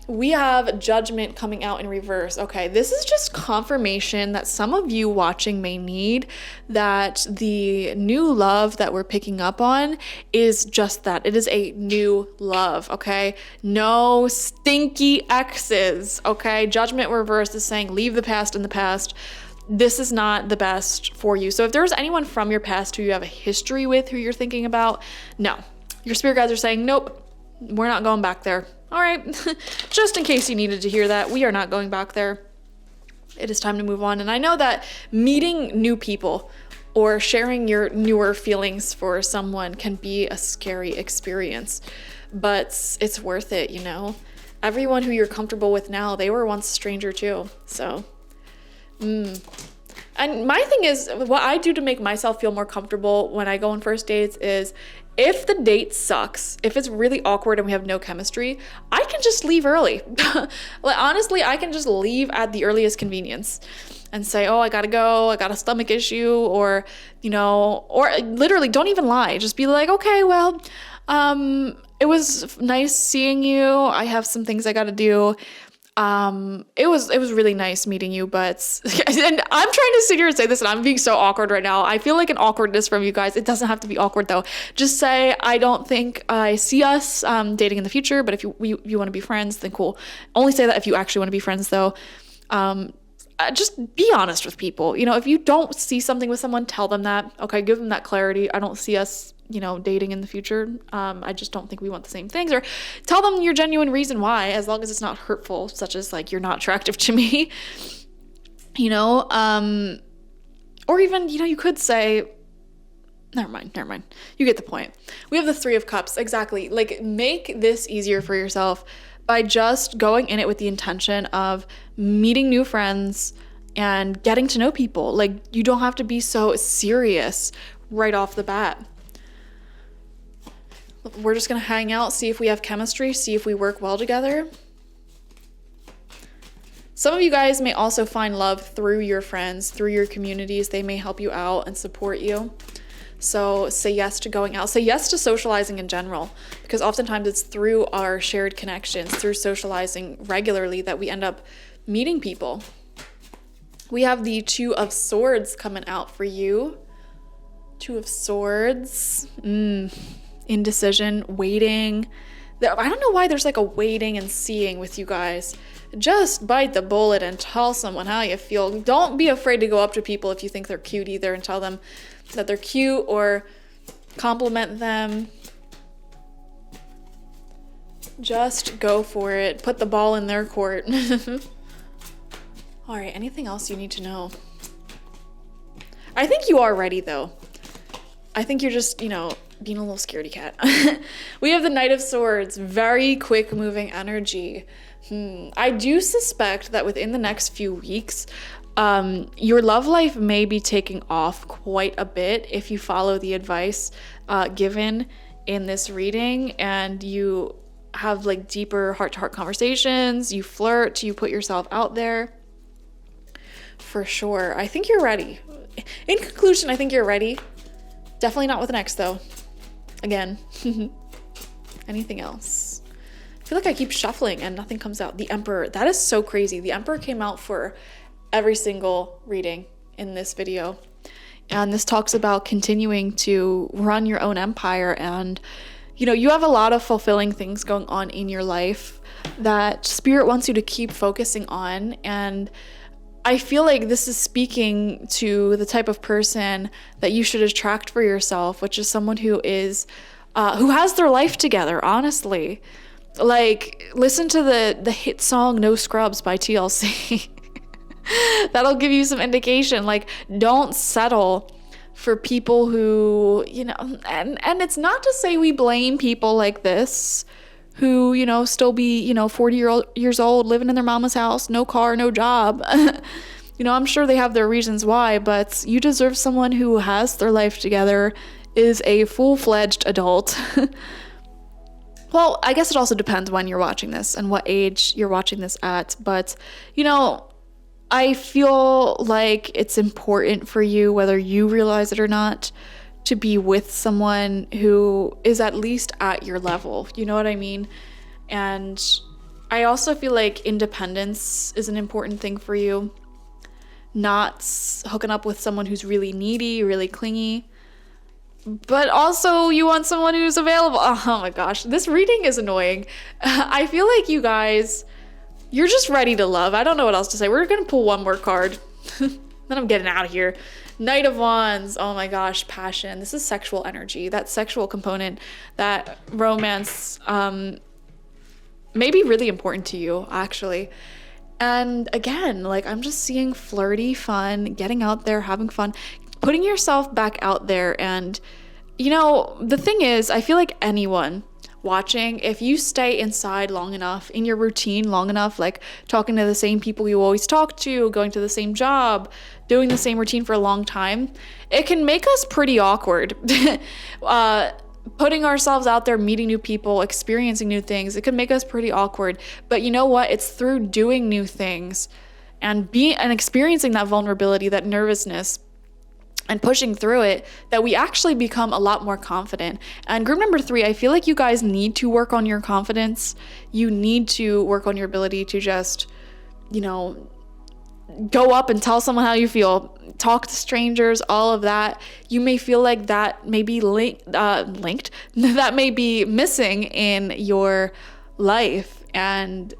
We have Judgment coming out in reverse. Okay, this is just confirmation that some of you watching may need, that the new love that we're picking up on is just that. It is a new love, okay? No stinky exes, okay? Judgment reverse is saying leave the past in the past. This is not the best for you. So if there's anyone from your past who you have a history with, who you're thinking about, no. Your spirit guides are saying, nope, we're not going back there. All right, just in case you needed to hear that, we are not going back there. It is time to move on. And I know that meeting new people or sharing your newer feelings for someone can be a scary experience, but it's worth it, you know? Everyone who you're comfortable with now, they were once a stranger too, so. And my thing is, what I do to make myself feel more comfortable when I go on first dates is, if the date sucks, if it's really awkward and we have no chemistry, I can just leave early. Like, honestly, I can just leave at the earliest convenience and say, oh, I gotta go, I got a stomach issue, or, you know, or literally don't even lie. Just be like, okay, well, it was nice seeing you. I have some things I gotta do. It was really nice meeting you, but, and I'm trying to sit here and say this and I'm being so awkward right now. I feel like an awkwardness from you guys. It doesn't have to be awkward though. Just say, I don't think I see us, dating in the future, but if you want to be friends, then cool. Only say that if you actually want to be friends though. Just be honest with people. You know, if you don't see something with someone, tell them that, okay, give them that clarity. I don't see us, you know, dating in the future. I just don't think we want the same things, or tell them your genuine reason why, as long as it's not hurtful, such as like, you're not attractive to me, you know, or even, you know, you could say, never mind. You get the point. We have the 3 of Cups. Exactly. Like, make this easier for yourself by just going in it with the intention of meeting new friends and getting to know people. Like, you don't have to be so serious right off the bat. We're just going to hang out, see if we have chemistry, see if we work well together. Some of you guys may also find love through your friends, through your communities. They may help you out and support you. So say yes to going out. Say yes to socializing in general, because oftentimes it's through our shared connections, through socializing regularly, that we end up meeting people. We have the 2 of Swords coming out for you. 2 of Swords. Indecision, waiting. I don't know why there's like a waiting and seeing with you guys. just bite the bullet and tell someone how you feel. Don't be afraid to go up to people if you think they're cute either and tell them that they're cute or compliment them. Just go for it. Put the ball in their court. All right, anything else you need to know? I think you are ready though. I think you're just, being a little scaredy cat. We have the Knight of Swords, very quick moving energy. I do suspect that within the next few weeks, your love life may be taking off quite a bit if you follow the advice given in this reading and you have like deeper heart-to-heart conversations, you flirt, you put yourself out there. For sure. I think you're ready. In conclusion, I think you're ready. Definitely not with an ex though. Again. Anything else? I feel like I keep shuffling and nothing comes out. The Emperor. That is so crazy. The Emperor came out for every single reading in this video. And this talks about continuing to run your own empire. And, you have a lot of fulfilling things going on in your life that Spirit wants you to keep focusing on. And I feel like this is speaking to the type of person that you should attract for yourself, which is someone who has their life together, honestly. Like, listen to the hit song No Scrubs by TLC. That'll give you some indication. Like, don't settle for people who, and it's not to say we blame people like this who, still be, 40 years old, living in their mama's house, no car, no job. I'm sure they have their reasons why, but you deserve someone who has their life together, is a full-fledged adult. Well, I guess it also depends when you're watching this and what age you're watching this at, but, I feel like it's important for you, whether you realize it or not, to be with someone who is at least at your level. You know what I mean? And I also feel like independence is an important thing for you. Not hooking up with someone who's really needy, really clingy. But also you want someone who's available. Oh my gosh, this reading is annoying. I feel like you guys, you're just ready to love. I don't know what else to say. We're going to pull one more card. Then I'm getting out of here. Knight of Wands. Oh my gosh, passion. This is sexual energy. That sexual component, that romance may be really important to you, actually. And again, like, I'm just seeing flirty fun, getting out there, having fun, putting yourself back out there. And, the thing is, I feel like anyone watching, if you stay inside long enough, in your routine long enough, like talking to the same people you always talk to, going to the same job, doing the same routine for a long time, it can make us pretty awkward. Putting ourselves out there, meeting new people, experiencing new things, it can make us pretty awkward. But you know what? It's through doing new things and experiencing that vulnerability, that nervousness, and pushing through it, that we actually become a lot more confident. And group number 3, I feel like you guys need to work on your confidence. You need to work on your ability to just, go up and tell someone how you feel, talk to strangers, all of that. You may feel like that may be linked, that may be missing in your life. And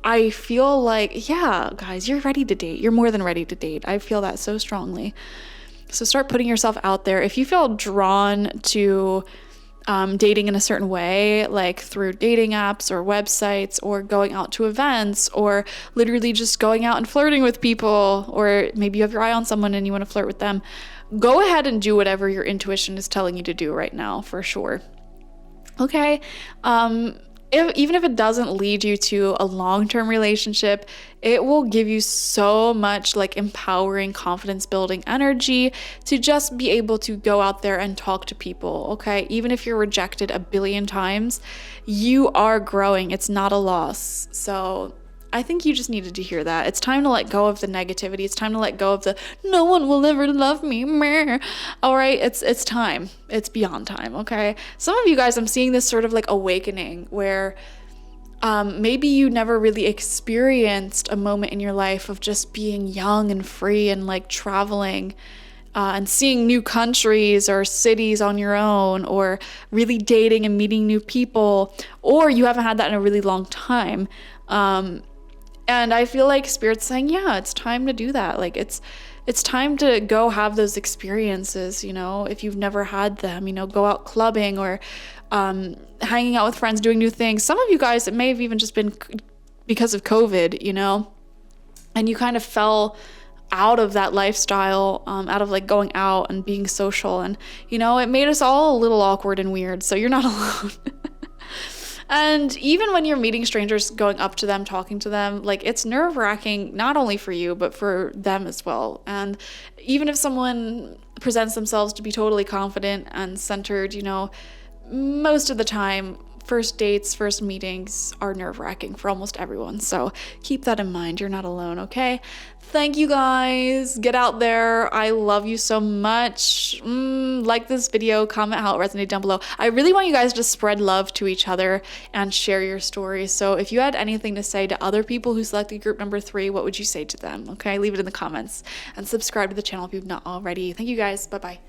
I feel like, yeah, guys, you're ready to date. You're more than ready to date. I feel that so strongly. So start putting yourself out there. If you feel drawn to dating in a certain way, like through dating apps or websites or going out to events or literally just going out and flirting with people, or maybe you have your eye on someone and you want to flirt with them, go ahead and do whatever your intuition is telling you to do right now, for sure. Okay. Even if it doesn't lead you to a long-term relationship, it will give you so much like empowering, confidence building energy to just be able to go out there and talk to people. Okay. Even if you're rejected a billion times, you are growing. It's not a loss. So I think you just needed to hear that. It's time to let go of the negativity. It's time to let go of the no one will ever love me. Meh. All right, it's time. It's beyond time, okay? Some of you guys, I'm seeing this sort of like awakening where maybe you never really experienced a moment in your life of just being young and free and like traveling and seeing new countries or cities on your own, or really dating and meeting new people, or you haven't had that in a really long time. And I feel like Spirit's saying, yeah, it's time to do that. Like it's time to go have those experiences, you know, if you've never had them, you know, go out clubbing or hanging out with friends, doing new things. Some of you guys, it may have even just been because of COVID, you know, and you kind of fell out of that lifestyle, out of like going out and being social. And, you know, it made us all a little awkward and weird. So you're not alone. And even when you're meeting strangers, going up to them, talking to them, like it's nerve-wracking, not only for you, but for them as well. And even if someone presents themselves to be totally confident and centered, you know, most of the time, first dates, first meetings are nerve-wracking for almost everyone. So keep that in mind. You're not alone, okay? Thank you guys. Get out there. I love you so much. Like this video, comment how it resonated down below. I really want you guys to spread love to each other and share your stories. So if you had anything to say to other people who selected group number 3, what would you say to them? Okay, leave it in the comments and subscribe to the channel if you've not already. Thank you guys. Bye-bye.